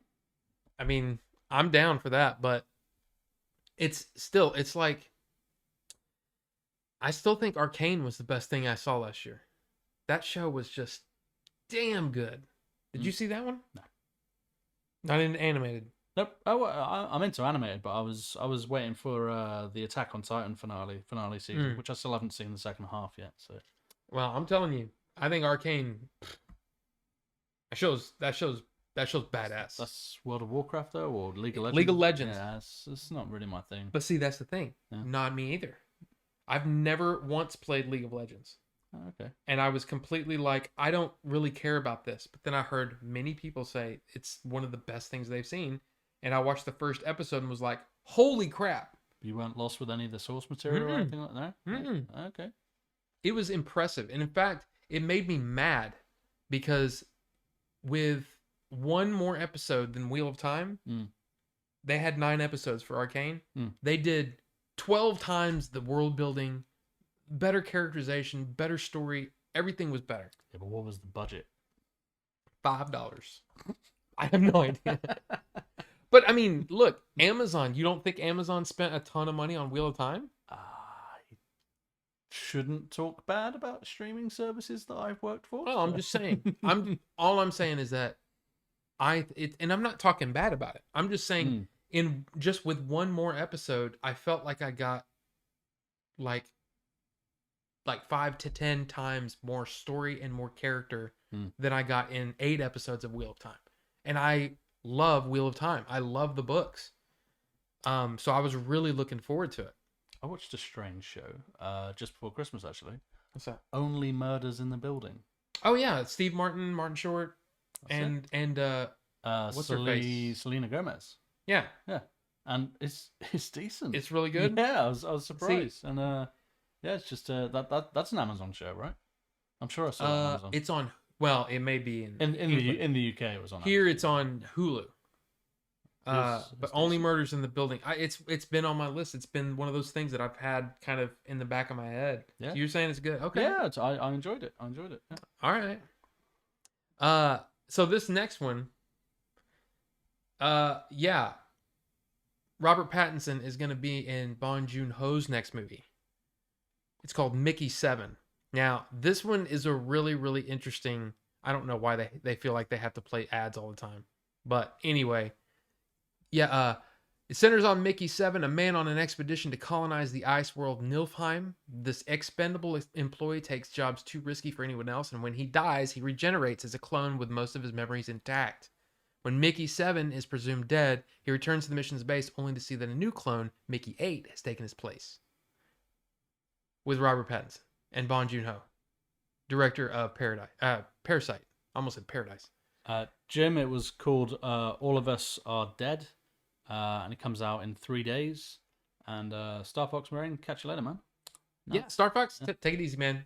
I mean, I'm down for that, but it's like, I still think Arcane was the best thing I saw last year. That show was just damn good. Did you see that one? No. Not in animated. Nope. I'm into animated, but I was waiting for the Attack on Titan finale season, which I still haven't seen the second half yet. So, well, I'm telling you, I think Arcane. That show's badass. That's World of Warcraft though, or League of Legends. League of Legends. Yeah, it's not really my thing. But see, that's the thing. Yeah. Not me either. I've never once played League of Legends. Oh, okay. And I was completely like, I don't really care about this. But then I heard many people say it's one of the best things they've seen. And I watched the first episode and was like, holy crap. You weren't lost with any of the source material or anything like that? Yeah. Okay. It was impressive. And in fact, it made me mad because with one more episode than Wheel of Time, they had 9 episodes for Arcane. They did 12 times the world building, better characterization, better story. Everything was better. Yeah, but what was the budget? $5. I have no idea. But I mean, look, Amazon. You don't think Amazon spent a ton of money on Wheel of Time? I shouldn't talk bad about streaming services that I've worked for. Well, I'm just saying. All I'm saying is that and I'm not talking bad about it. I'm just saying, in just with one more episode, I felt like I got like like 5 to 10 times more story and more character Hmm. than I got in 8 episodes of Wheel of Time. And I love Wheel of Time. I love the books. So I was really looking forward to it. I watched a strange show just before Christmas, actually. What's that? Only Murders in the Building. Oh yeah, Steve Martin, Martin Short, That's it. and what's her face? Selena Gomez. Yeah, Yeah, and it's decent. it's really good. Yeah, I was surprised, and yeah, it's just that's an Amazon show, right? I'm sure I saw it on Amazon. It's on. Well, it may be in In the UK, it was on here. Amazon. It's on Hulu. But Only decent. Murders in the Building. It's been on my list. It's been one of those things that I've had kind of in the back of my head. Yeah. So you're saying it's good. Okay. Yeah, I enjoyed it. I enjoyed it. Yeah. All right. So this next one, yeah, Robert Pattinson is going to be in Bong Joon Ho's next movie. It's called Mickey 7. Now, this one is a really, really interesting. I don't know why they feel like they have to play ads all the time. But anyway, yeah, it centers on Mickey 7, a man on an expedition to colonize the ice world Nilfheim. This expendable employee takes jobs too risky for anyone else, and when he dies, he regenerates as a clone with most of his memories intact. When Mickey 7 is presumed dead, he returns to the mission's base only to see that a new clone, Mickey 8, has taken his place. With Robert Pattinson and Bong Joon Ho, director of Parasite. Almost said Paradise. Jim, it was called All of Us Are Dead, and it comes out in 3 days. And Star Fox Marine, catch you later, man. No. Yeah, Star Fox, take it easy, man.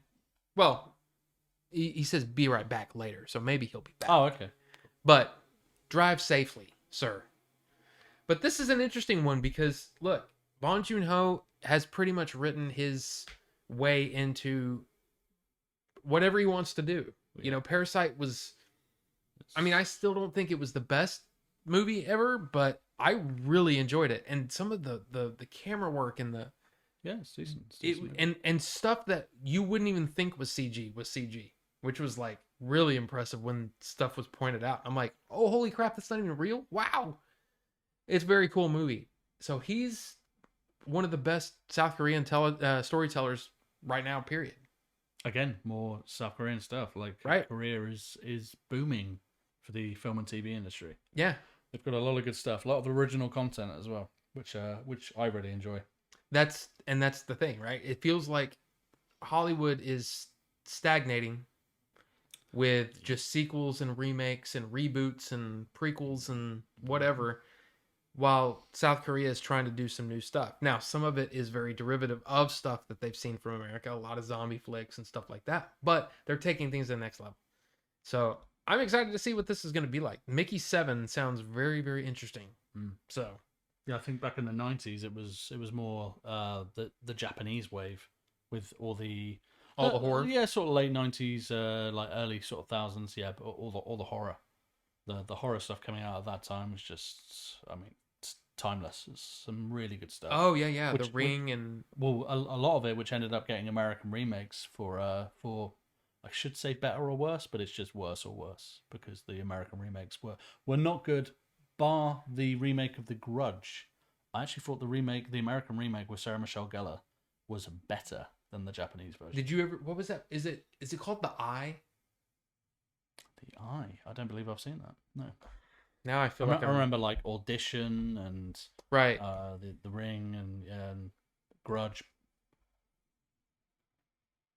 Well, he says be right back later, so maybe he'll be back. Oh, okay. But drive safely, sir. But this is an interesting one because, look, Bong Joon Ho has pretty much written his way into whatever he wants to do. Yeah. You know, Parasite was... I mean, I still don't think it was the best movie ever, but I really enjoyed it. And some of the camera work and the... Yeah, it's decent. It's decent. and stuff that you wouldn't even think was CG, which was like really impressive when stuff was pointed out. I'm like, oh, holy crap, that's not even real. Wow. It's a very cool movie. So he's one of the best South Korean storytellers right now, period. Again, more South Korean stuff. Like, Right. Korea is booming for the film and TV industry. Yeah. They've got a lot of good stuff, a lot of original content as well, which I really enjoy. That's the thing, right? It feels like Hollywood is stagnating with just sequels and remakes and reboots and prequels and whatever, while South Korea is trying to do some new stuff. Now, some of it is very derivative of stuff that they've seen from America, a lot of zombie flicks and stuff like that, but they're taking things to the next level. So I'm excited to see what this is going to be like. Mickey 7 sounds very, very interesting. So yeah, I think back in the 90s, it was more the Japanese wave with all the horror. Yeah, sort of late 90s, like early sort of thousands. Yeah, but all the horror, the horror stuff coming out at that time was just, I mean, it's timeless. It's some really good stuff. Oh yeah, The Ring and well, a lot of it, which ended up getting American remakes for I should say better or worse, but it's just worse or worse because the American remakes were not good, bar the remake of The Grudge. I actually thought the American remake with Sarah Michelle Gellar was better than the Japanese version. did you ever? What was that? Is it called The Eye? The Eye? I don't believe I've seen that. No. Now I feel I remember like Audition and right. the Ring and Grudge.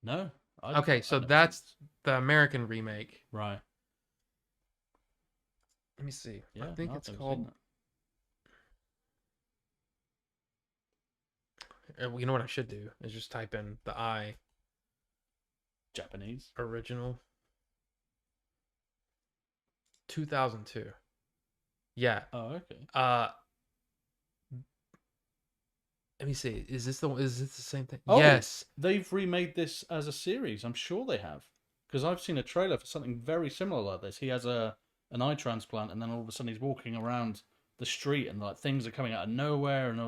No. Okay, so that's the American remake. Right. Let me see. Yeah, I think no, it's I've never called. You know what I should do is just type in The Eye Japanese. original 2002. Yeah. Oh, okay. Let me see. Is this the same thing? Oh, Yes. They've remade this as a series. I'm sure they have. Because I've seen a trailer for something very similar like this. He has an eye transplant, and then all of a sudden he's walking around the street, and like things are coming out of nowhere, and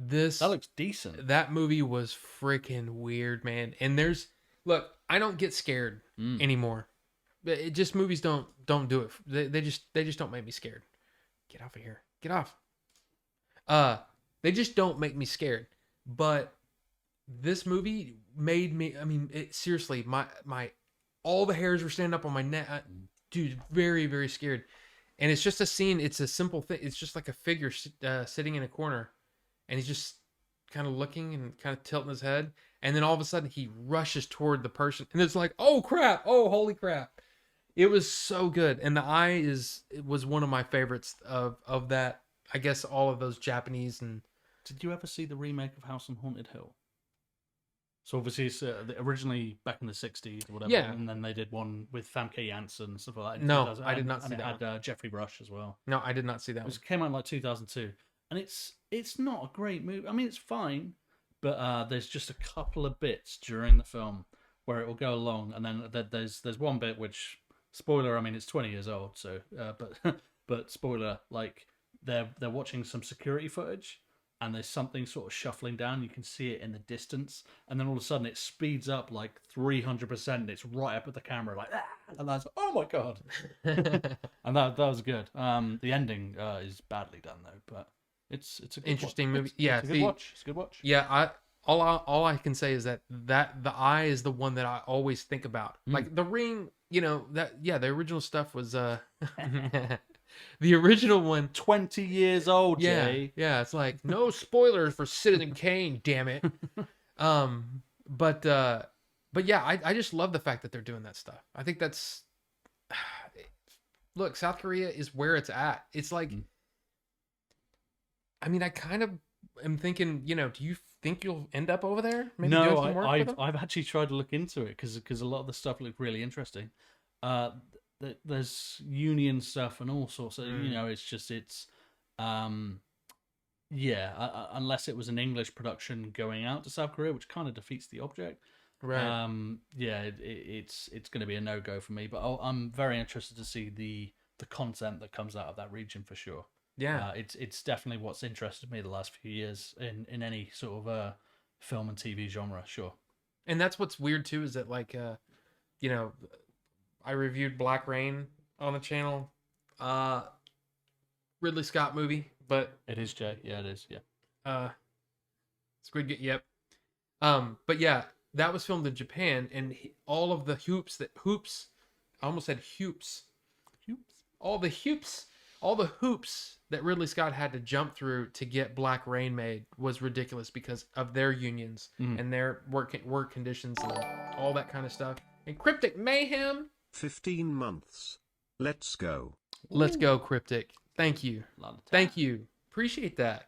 that looks decent. That movie was freaking weird, man. And look, I don't get scared anymore. It just movies don't do it. They just don't make me scared. Get off of here. Get off. They just don't make me scared. But this movie made me. I mean, seriously, my all the hairs were standing up on my neck. Dude, very very scared. And it's just a scene. It's a simple thing. It's just like a figure sitting in a corner, and he's just kind of looking and kind of tilting his head. And then all of a sudden, he rushes toward the person, and it's like, oh crap! Oh holy crap! It was so good, and the eye it was one of my favorites of that. I guess all of those Japanese and. Did you ever see the remake of House on Haunted Hill? So obviously it's originally back in the 60s or whatever, Yeah. and then they did one with Famke Janssen and stuff like that. No, I did not see and that it had Jeffrey Rush as well. No, I did not see that It one. came out in like 2002, and it's not a great movie. I mean, it's fine, but there's just a couple of bits during the film where it will go along, and then there's one bit which, spoiler, I mean it's 20 years old, so but spoiler, like they're watching some security footage. And there's something sort of shuffling down. You can see it in the distance, and then all of a sudden it speeds up like 300%. And it's right up at the camera, like, ah! And that's oh my god, and that was good. The ending is badly done though, but it's a good Interesting movie. Yeah, it's a good watch. It's a good watch. Yeah, all I can say is that the eye is the one that I always think about. Like The Ring, the original stuff was the original one. 20 years old, Yeah, Jay. yeah. It's like no spoilers for Citizen Kane, damn it. But yeah, I just love the fact that they're doing that stuff. I think that's look, South Korea is where it's at. It's like, I mean, I kind of am thinking, do you think you'll end up over there? Maybe doing some work with them? I've actually tried to look into it because a lot of the stuff looked really interesting. There's union stuff and all sorts of, unless it was an English production going out to South Korea, which kind of defeats the object. Right. It's going to be a no-go for me, but I'm very interested to see the content that comes out of that region for sure. Yeah. It's definitely what's interested me the last few years in any sort of film and TV genre, sure. And that's what's weird too, is that like, I reviewed Black Rain on the channel. Ridley Scott movie, but it is, Jay. Yeah, it is. Yeah. Squid Game. Yep. But yeah, that was filmed in Japan, and all of the hoops. I almost said hoops. All the hoops that Ridley Scott had to jump through to get Black Rain made was ridiculous because of their unions and their work conditions and all that kind of stuff. And Cryptic Mayhem. 15 months. Let's go. Let's go, Cryptic. Thank you. Thank you. Appreciate that.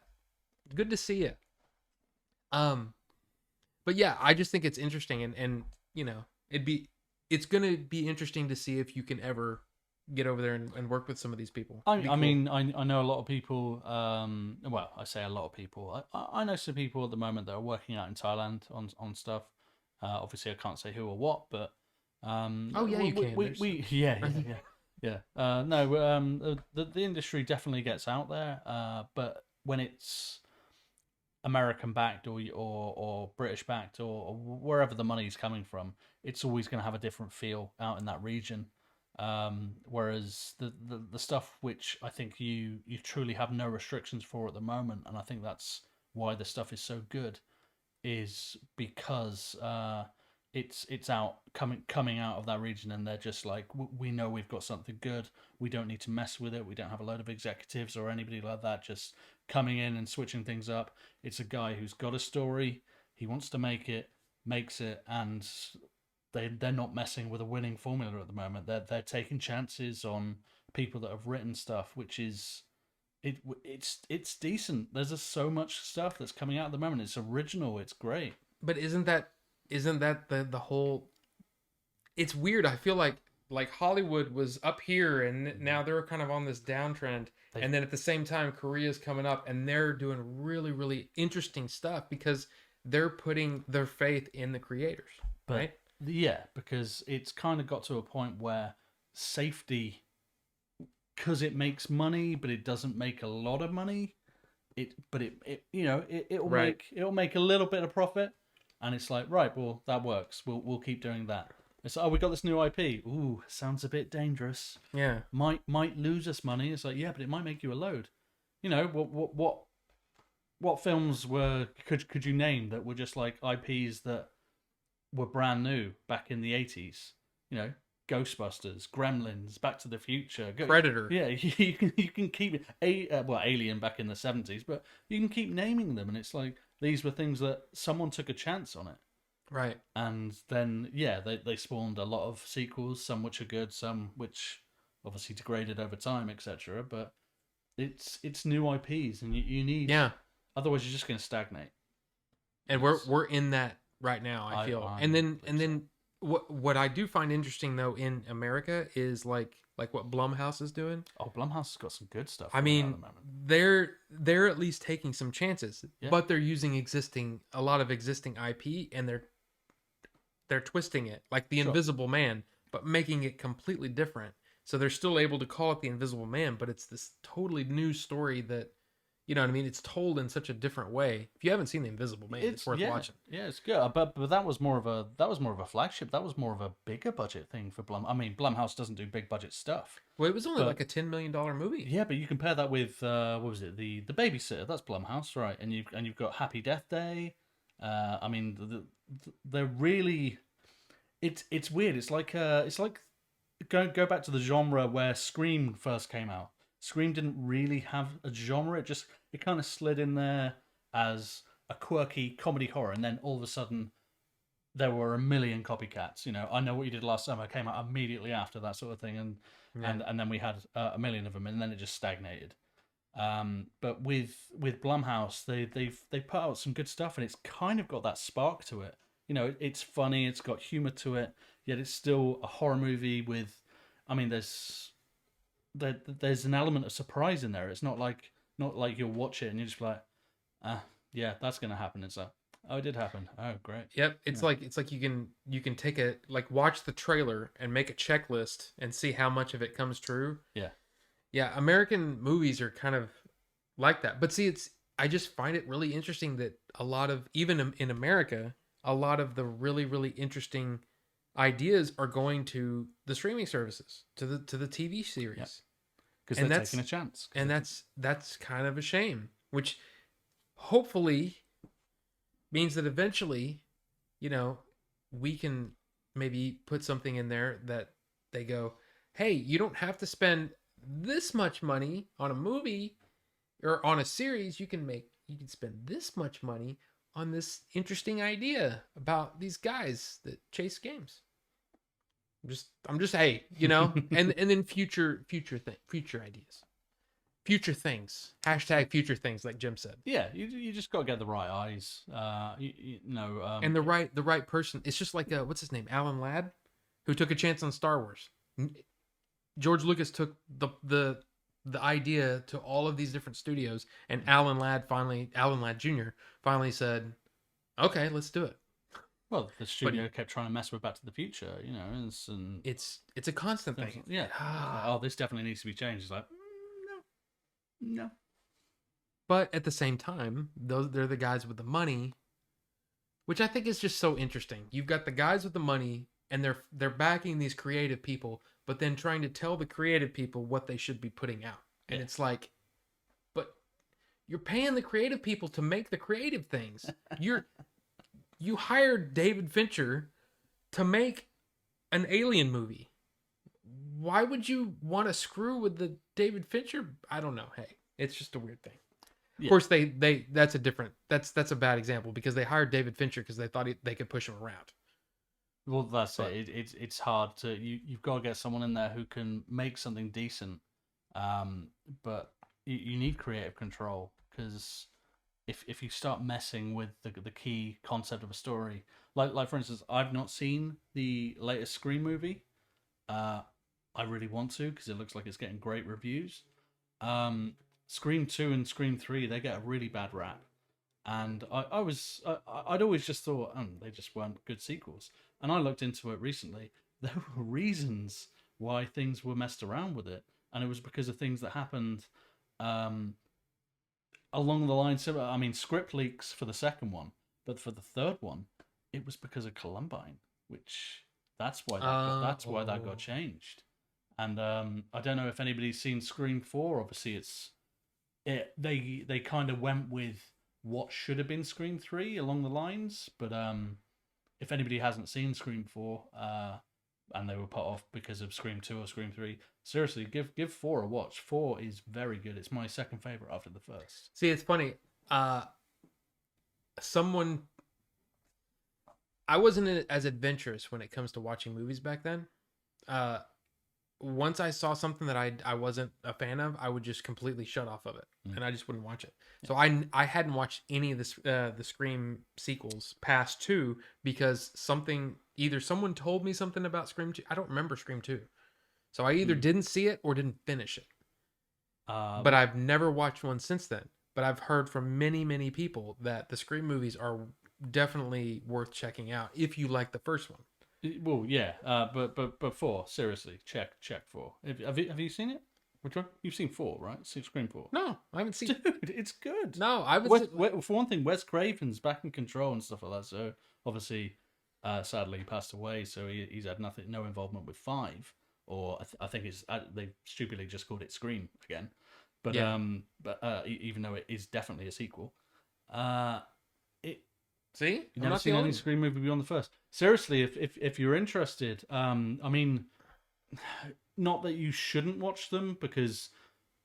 Good to see you. But yeah, I just think it's interesting, and it's gonna be interesting to see if you can ever get over there and work with some of these people. I mean, I know a lot of people. Well, I say a lot of people. I know some people at the moment that are working out in Thailand on stuff. Obviously, I can't say who or what, but you can. Yeah. The industry definitely gets out there, but when it's American backed or British backed or wherever the money's coming from, it's always going to have a different feel out in that region. Whereas the stuff which I think you truly have no restrictions for at the moment, and I think that's why the stuff is so good, is because it's out coming out of that region, and they're just like, we know we've got something good. We don't need to mess with it. We don't have a load of executives or anybody like that just coming in and switching things up. It's a guy who's got a story. He wants to make it, makes it, and they're not messing with a winning formula at the moment. They're taking chances on people that have written stuff, which is it's decent. There's just so much stuff that's coming out at the moment. It's original. It's great. But isn't that the whole? It's weird. I feel like Hollywood was up here, and now they're kind of on this downtrend. And then at the same time, Korea's coming up, and they're doing really, really interesting stuff because they're putting their faith in the creators, right? Yeah, because it's kind of got to a point where safety, because it makes money, but it doesn't make a lot of money. It'll make a little bit of profit, and it's like, right, well, that works. We'll keep doing that. It's like, we got this new IP. Ooh, sounds a bit dangerous. Yeah, might lose us money. It's like, yeah, but it might make you a load. What what films could you name that were just like IPs that were brand new back in the 80s? You know, Ghostbusters, Gremlins, Back to the Future, Predator. Yeah, you can keep Alien back in the 70s, but you can keep naming them, and it's like these were things that someone took a chance on it, Right. and then they spawned a lot of sequels, some which are good, some which obviously degraded over time, etc. But it's new IPs, and you need otherwise you're just going to stagnate. And we're in that right now, I feel. And then what I do find interesting though in America is like what Blumhouse is doing. Oh, Blumhouse has got some good stuff. I mean, they're at least taking some chances, but they're using a lot of existing IP, and they're twisting it like the Invisible Man, but making it completely different. So they're still able to call it the Invisible Man, but it's this totally new story that, you know what I mean? It's told in such a different way. If you haven't seen the Invisible Man, it's worth watching. Yeah, it's good. But that was more of a flagship. That was more of a bigger budget thing for Blum. I mean, Blumhouse doesn't do big budget stuff. Well, it was only like a $10 million movie. Yeah, but you compare that with what was it? The Babysitter. That's Blumhouse, right? And you've got Happy Death Day. I mean, they're really. It's weird. It's like go back to the genre where Scream first came out. Scream didn't really have a genre. It kind of slid in there as a quirky comedy horror, and then all of a sudden there were a million copycats. You know, I Know What You Did Last Summer came out immediately after that sort of thing, and then we had a million of them, and then it just stagnated. But with Blumhouse, they put out some good stuff, and it's kind of got that spark to it. You know, it's funny, it's got humor to it, yet it's still a horror movie with. I mean, there's an element of surprise in there. It's not like you'll watch it and you just be like, yeah, that's gonna happen. It's like, oh, it did happen. Oh, great. Yep. It's like you can take watch the trailer and make a checklist and see how much of it comes true. Yeah. Yeah. American movies are kind of like that. But see, I just find it really interesting that a lot of, even in America, a lot of the really, really interesting ideas are going to the streaming services, to the TV series, because they're taking a chance, and that's kind of a shame. Which hopefully means that eventually, you know, we can maybe put something in there that they go, hey, you don't have to spend this much money on a movie or on a series. You can spend this much money on this interesting idea about these guys that chase games. I'm just hey, you know, and then future ideas, future things, # future things, like Jim said. Yeah, you just got to get the right eyes, and the right person. It's just like what's his name, Alan Ladd, who took a chance on Star Wars. George Lucas took the idea to all of these different studios, and Alan Ladd Jr. finally said, "Okay, let's do it." Well, the studio kept trying to mess with Back to the Future, you know, it's a constant thing. Yeah. Oh, this definitely needs to be changed. It's like, no. But at the same time, they're the guys with the money, which I think is just so interesting. You've got the guys with the money, and they're backing these creative people, but then trying to tell the creative people what they should be putting out. And it's like, but you're paying the creative people to make the creative things. You hired David Fincher to make an Alien movie. Why would you want to screw with the David Fincher? I don't know. Hey, it's just a weird thing. Yeah. Of course, that's a bad example, because they hired David Fincher because they thought they could push him around. Well, that's it. It's hard to you've got to get someone in there who can make something decent, but you need creative control, because if you start messing with the key concept of a story, like for instance, I've not seen the latest Scream movie. I really want to, because it looks like it's getting great reviews. Scream 2 and Scream 3, they get a really bad rap, and I'd always just thought they just weren't good sequels. And I looked into it recently. There were reasons why things were messed around with it, and it was because of things that happened along the lines of, I mean, script leaks for the second one, but for the third one, it was because of Columbine, which that's why that got changed. And I don't know if anybody's seen Scream 4. Obviously, they kind of went with what should have been Scream 3 along the lines. But if anybody hasn't seen Scream 4, and they were put off because of Scream 2 or Scream 3, seriously, give 4 a watch. 4 is very good. It's my second favorite after the first. See, it's funny. I wasn't as adventurous when it comes to watching movies back then. Once I saw something that I wasn't a fan of, I would just completely shut off of it, and I just wouldn't watch it. So I hadn't watched any of the Scream sequels past 2 because either someone told me something about Scream 2. I don't remember Scream 2, so I either didn't see it or didn't finish it. But I've never watched one since then. But I've heard from many people that the Scream movies are definitely worth checking out if you like the first one. Well, yeah, but 4, seriously, check 4. Have you seen it? Which one? You've seen 4, right? Scream 4. No, I haven't seen. Dude, it's good. No, I was. For one thing, Wes Craven's back in control and stuff like that. So obviously, sadly, he passed away. So he's had no involvement with 5, or I think it's they stupidly just called it Scream again. But Yeah. Even though it is definitely a sequel, See, you've never seen any Scream movie beyond the first. Seriously, if you're interested, I mean, not that you shouldn't watch them because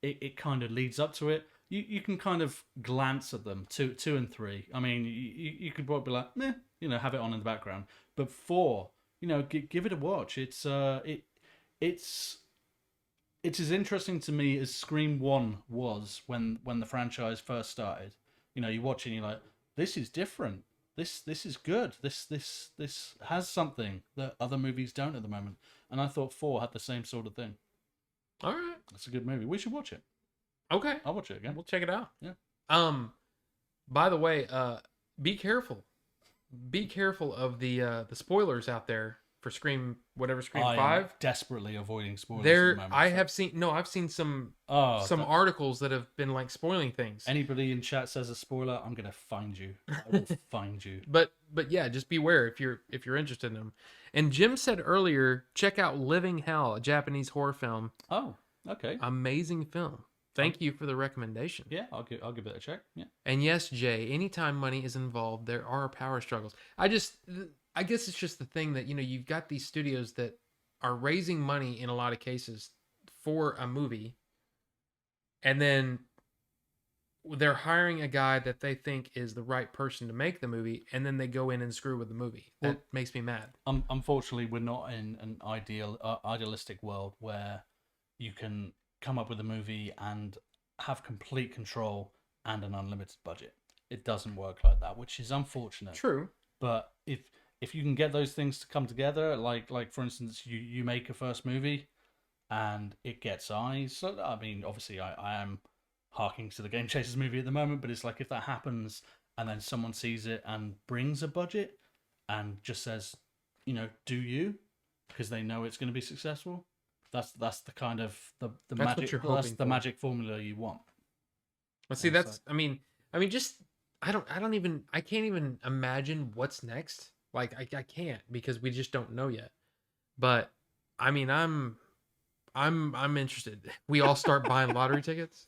it kind of leads up to it. You can kind of glance at them, 2 and 3. I mean, you could probably be like, meh, have it on in the background. But 4, give it a watch. It's as interesting to me as Scream 1 was when the franchise first started. You watch it and you're like, this is different. This is good. This has something that other movies don't at the moment. And I thought 4 had the same sort of thing. All right. It's a good movie. We should watch it. Okay. I'll watch it again. We'll check it out. Yeah. By the way, be careful. Be careful of the spoilers out there for Scream 5. I'm desperately avoiding spoilers at the moment. I've seen some articles that have been like spoiling things. Anybody in chat says a spoiler, I'm gonna find you. I will find you. But yeah, just beware if you're interested in them. And Jim said earlier, check out Living Hell, a Japanese horror film. Oh, okay. Amazing film. Thank you for the recommendation. Yeah, I'll give it a check. Yeah. And yes, Jay, anytime money is involved, there are power struggles. I guess it's just the thing that, you've got these studios that are raising money in a lot of cases for a movie, and then they're hiring a guy that they think is the right person to make the movie, and then they go in and screw with the movie. That makes me mad. Unfortunately, we're not in an idealistic world where you can come up with a movie and have complete control and an unlimited budget. It doesn't work like that, which is unfortunate. True. But if you can get those things to come together, like for instance, you make a first movie and it gets eyes. So, I mean, obviously, I am harking to the Game Chasers movie at the moment, but it's like if that happens and then someone sees it and brings a budget and just says, do you? Because they know it's going to be successful. That's the kind of the magic. That's the magic formula you want. Well, see, I can't even imagine what's next. Like I can't, because we just don't know yet. But I mean, I'm interested. We all start buying lottery tickets.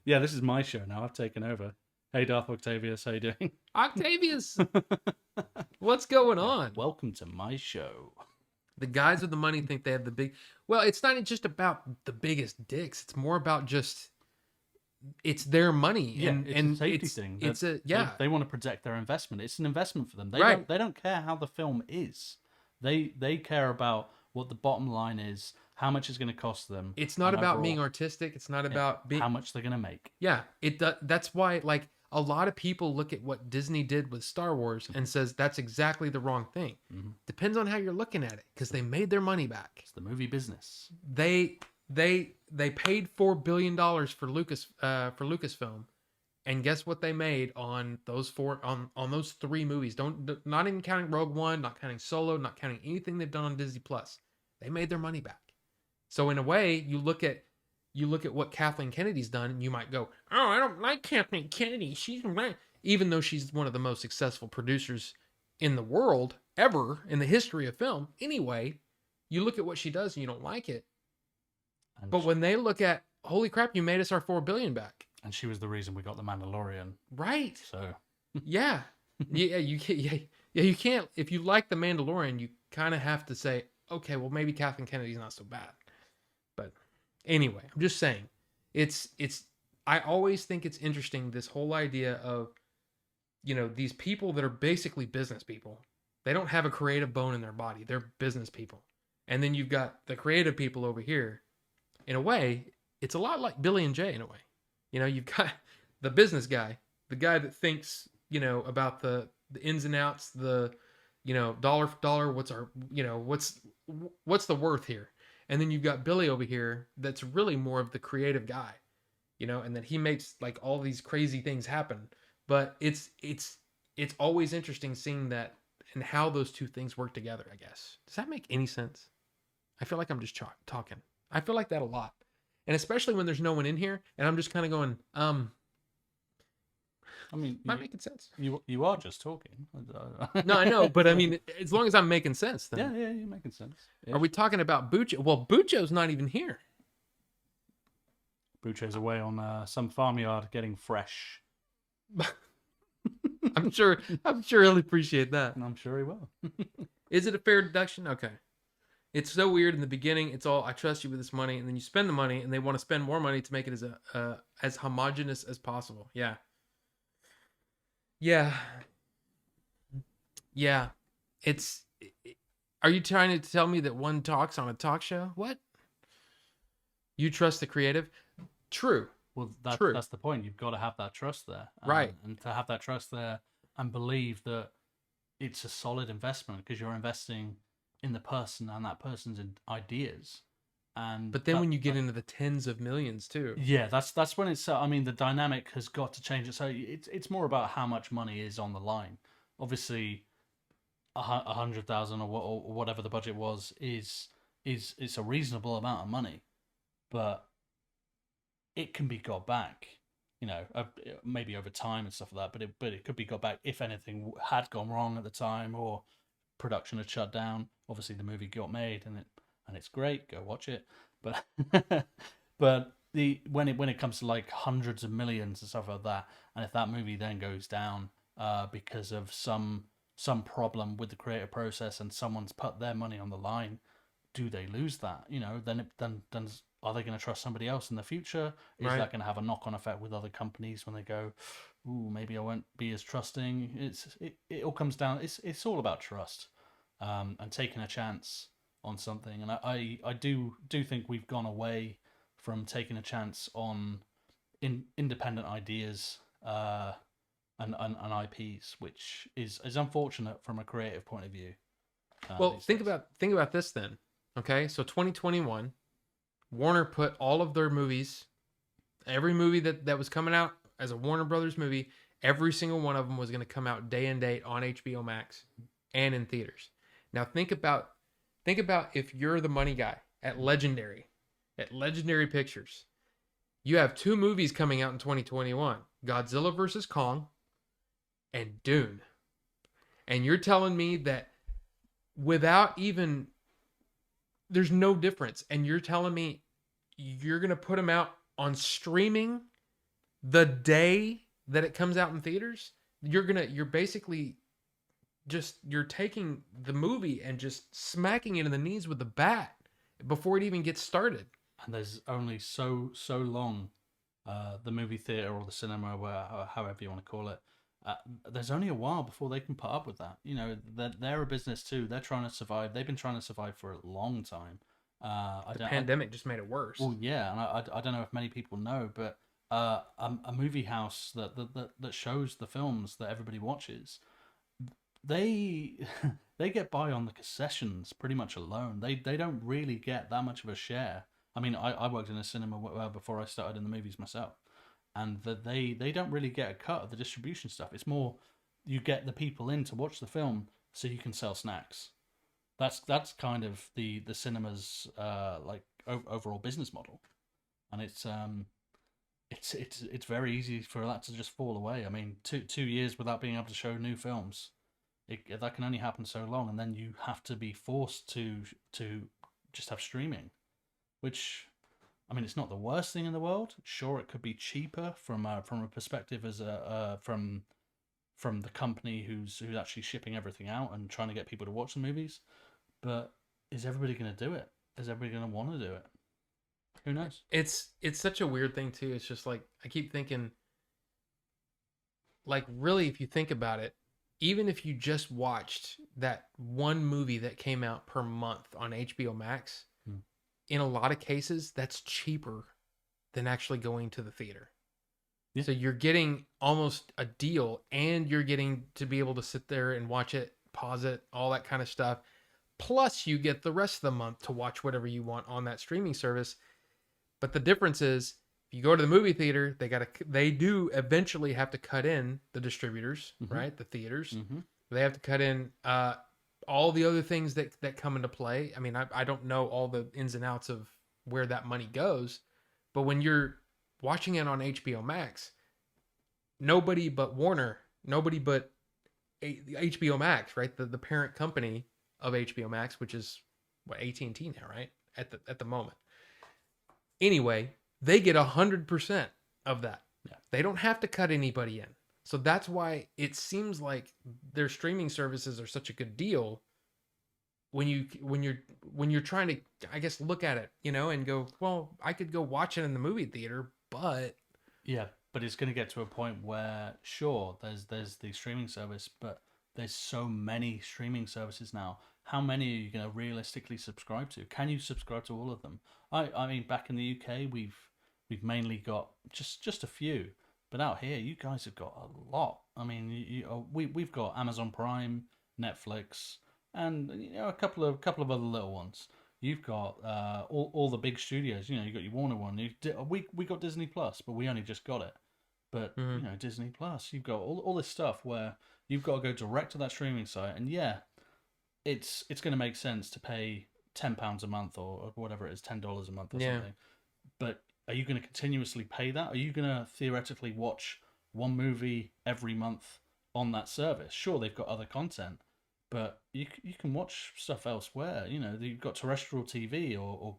Yeah, this is my show now. I've taken over. Hey, Darth Octavius, how you doing? Octavius, what's going on? Welcome to my show. The guys with the money think they have the big. Well, it's not just about the biggest dicks. It's more about just. It's their money. Yeah, and, it's and a safety thing. They want to protect their investment. It's an investment for them. They don't care how the film is. They care about what the bottom line is, how much it's going to cost them. It's not about being artistic. It's not about being how much they're going to make. Yeah, that's why like a lot of people look at what Disney did with Star Wars and says that's exactly the wrong thing. Mm-hmm. Depends on how you're looking at it, because they made their money back. It's the movie business. They paid $4 billion for Lucasfilm, and guess what they made on those those 3 movies? Not even counting Rogue One, not counting Solo, not counting anything they've done on Disney Plus. They made their money back. So in a way, you look at what Kathleen Kennedy's done, and you might go, "Oh, I don't like Kathleen Kennedy. She's right," even though she's one of the most successful producers in the world ever in the history of film. Anyway, you look at what she does and you don't like it. But when they look at, holy crap, you made us our $4 billion back. And she was the reason we got the Mandalorian. Right. So Yeah. Yeah, you can't, you can't, if you like The Mandalorian, you kind of have to say, okay, well, maybe Kathleen Kennedy's not so bad. But anyway, I'm just saying, I always think it's interesting, this whole idea of, these people that are basically business people. They don't have a creative bone in their body. They're business people. And then you've got the creative people over here. In a way, it's a lot like Billy and Jay in a way. You've got the business guy, the guy that thinks, about the ins and outs, the, dollar for dollar, what's our, what's the worth here? And then you've got Billy over here that's really more of the creative guy, and that he makes like all these crazy things happen. But it's always interesting seeing that and how those two things work together, I guess. Does that make any sense? I feel like I'm just talking. I feel like that a lot. And especially when there's no one in here and I'm just kind of going, I mean, am I making sense? You are just talking. No, I know, but I mean, as long as I'm making sense, then. Yeah, you're making sense. Are we talking about Bucho? Well, Bucho's not even here. Bucho's away on some farmyard getting fresh. I'm sure he'll appreciate that. And I'm sure he will. Is it a fair deduction? Okay. It's so weird in the beginning. It's all, I trust you with this money, and then you spend the money, and they want to spend more money to make it as homogenous as possible. Yeah. Yeah. Yeah. Are you trying to tell me that one talks on a talk show? What? You trust the creative? True. Well, True. That's the point. You've got to have that trust there. Right. And to have that trust there and believe that it's a solid investment because you're investing in the person and that person's ideas. But then when you get into the tens of millions too. Yeah, that's when it's. I mean, the dynamic has got to change. So it's more about how much money is on the line. Obviously, 100,000 or whatever the budget was is a reasonable amount of money, but it can be got back. Maybe over time and stuff like that. But it could be got back if anything had gone wrong at the time or production had shut down. Obviously, the movie got made and it's great. Go watch it. But but when it comes to like hundreds of millions and stuff like that, and if that movie then goes down because of some problem with the creative process and someone's put their money on the line, do they lose that? Then are they going to trust somebody else in the future? Is Right. that going to have a knock-on effect with other companies when they go, ooh, maybe I won't be as trusting? It all comes down. It's all about trust and taking a chance on something. And I do think we've gone away from taking a chance on independent ideas and IPs, which is unfortunate from a creative point of view. Well, think about this then. Okay, so 2021, Warner put all of their movies, every movie that was coming out as a Warner Brothers movie, every single one of them was going to come out day and date on HBO Max and in theaters. Now think about if you're the money guy at Legendary Pictures. You have two movies coming out in 2021, Godzilla vs. Kong and Dune. And you're telling me that without even, there's no difference. And you're telling me you're going to put them out on streaming the day that it comes out in theaters? You're basically you're taking the movie and just smacking it in the knees with the bat before it even gets started. And there's only so long the movie theater or the cinema, or however you want to call it, there's only a while before they can put up with that. They're a business too. They're trying to survive. They've been trying to survive for a long time. The pandemic just made it worse. Well, yeah, and I don't know if many people know, but a movie house that shows the films that everybody watches, they get by on the concessions pretty much alone. They don't really get that much of a share. I mean, I worked in a cinema before I started in the movies myself, and they don't really get a cut of the distribution stuff. It's more you get the people in to watch the film so you can sell snacks. That's kind of the cinema's like overall business model, and it's very easy for that to just fall away. I mean, 2 years without being able to show new films, that can only happen so long, and then you have to be forced to just have streaming, which I mean, it's not the worst thing in the world. Sure, it could be cheaper from a perspective as from the company who's actually shipping everything out and trying to get people to watch the movies. But is everybody going to do it? Is everybody going to want to do it? Who knows? It's such a weird thing too. It's just like I keep thinking, like really, if you think about it, even if you just watched that one movie that came out per month on HBO Max, in a lot of cases, that's cheaper than actually going to the theater. Yeah. So you're getting almost a deal, and you're getting to be able to sit there and watch it, pause it, all that kind of stuff. Plus, you get the rest of the month to watch whatever you want on that streaming service. But the difference is, if you go to the movie theater, they do eventually have to cut in the distributors, right? The theaters. They have to cut in all the other things that come into play. I mean, I don't know all the ins and outs of where that money goes, but when you're watching it on HBO Max, nobody but Warner, nobody but HBO Max, right? The parent company of HBO Max, which is what, AT&T now, right? At the moment. Anyway, they get 100% of that. Yeah. They don't have to cut anybody in. So that's why it seems like their streaming services are such a good deal when you're trying to, I guess, look at it, and go, well, I could go watch it in the movie theater, but yeah, but it's going to get to a point where sure, there's the streaming service, but there's so many streaming services now. How many are you going to realistically subscribe to? Can you subscribe to all of them? I mean, back in the UK, we've mainly got just a few. But out here, you guys have got a lot. I mean, we've got Amazon Prime, Netflix, and a couple of other little ones. You've got all the big studios. You got your Warner one. We got Disney Plus, but we only just got it. But Disney Plus, you've got all this stuff where you've got to go direct to that streaming site, and yeah, it's going to make sense to pay £10 a month or whatever it is, $10 a month or something. But are you going to continuously pay that? Are you going to theoretically watch one movie every month on that service? Sure, they've got other content, but you can watch stuff elsewhere. You've got terrestrial TV, or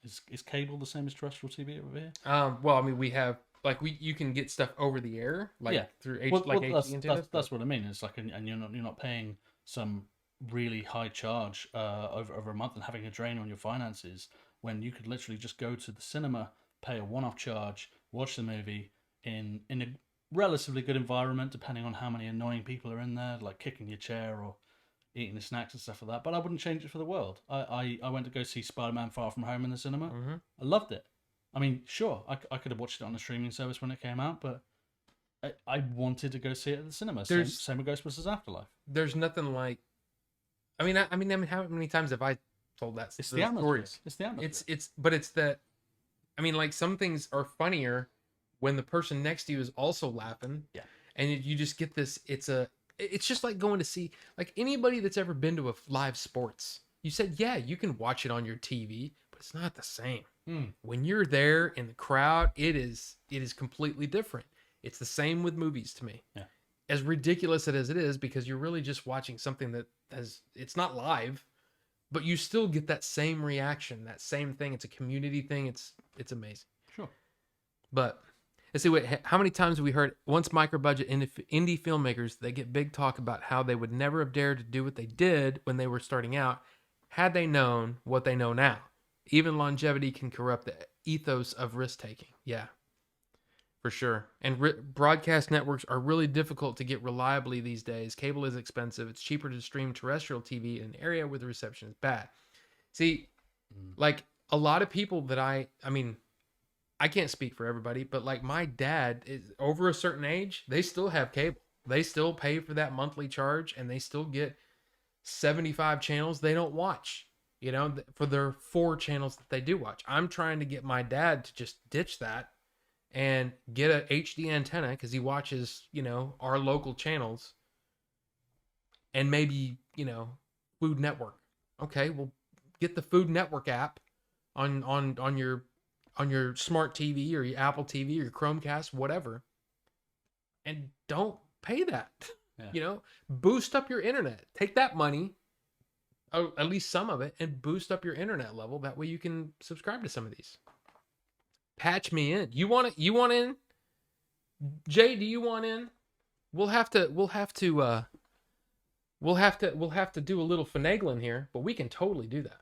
is cable the same as terrestrial TV over here? Well, I mean, we have you can get stuff over the air, through AT&T. That's what I mean. It's like, and you're not paying some really high charge over a month and having a drain on your finances when you could literally just go to the cinema, pay a one-off charge, watch the movie in a relatively good environment, depending on how many annoying people are in there, like kicking your chair or eating the snacks and stuff like that. But I wouldn't change it for the world. I went to go see Spider-Man Far From Home in the cinema. I loved it. I mean, sure, I could have watched it on a streaming service when it came out, but I wanted to go see it at the cinema. Same with Ghostbusters Afterlife. There's nothing like. I mean, how many times have I told that? It's the atmosphere. Stories? It's the atmosphere. But it's that. I mean, like, some things are funnier when the person next to you is also laughing. Yeah. And you just get this. It's just like going to see, like, anybody that's ever been to a live sports. You said, yeah, you can watch it on your TV, but it's not the same. When you're there in the crowd, it is completely different. It's the same with movies to me. Yeah. As ridiculous as it is, because you're really just watching something that it's not live, but you still get that same reaction, that same thing. It's a community thing. It's amazing. Sure. But let's see, how many times have we heard, once micro-budget indie filmmakers, they get big talk about how they would never have dared to do what they did when they were starting out had they known what they know now. Even longevity can corrupt the ethos of risk-taking. Yeah, for sure. And broadcast networks are really difficult to get reliably these days. Cable is expensive. It's cheaper to stream terrestrial TV in an area where the reception is bad. See, like, a lot of people that I mean, I can't speak for everybody, but like my dad is over a certain age, they still have cable. They still pay for that monthly charge, and they still get 75 channels they don't watch, for their 4 channels that they do watch. I'm trying to get my dad to just ditch that and get a HD antenna, because he watches, our local channels, and maybe, Food Network. Okay, well, get the Food Network app on your smart TV or your Apple TV or your Chromecast, whatever, and don't pay that. Yeah. Boost up your internet. Take that money, at least some of it, and boost up your internet level. That way you can subscribe to some of these. Patch me in. You want it? You want in? Jay, do you want in? We'll have to do a little finagling here, but we can totally do that.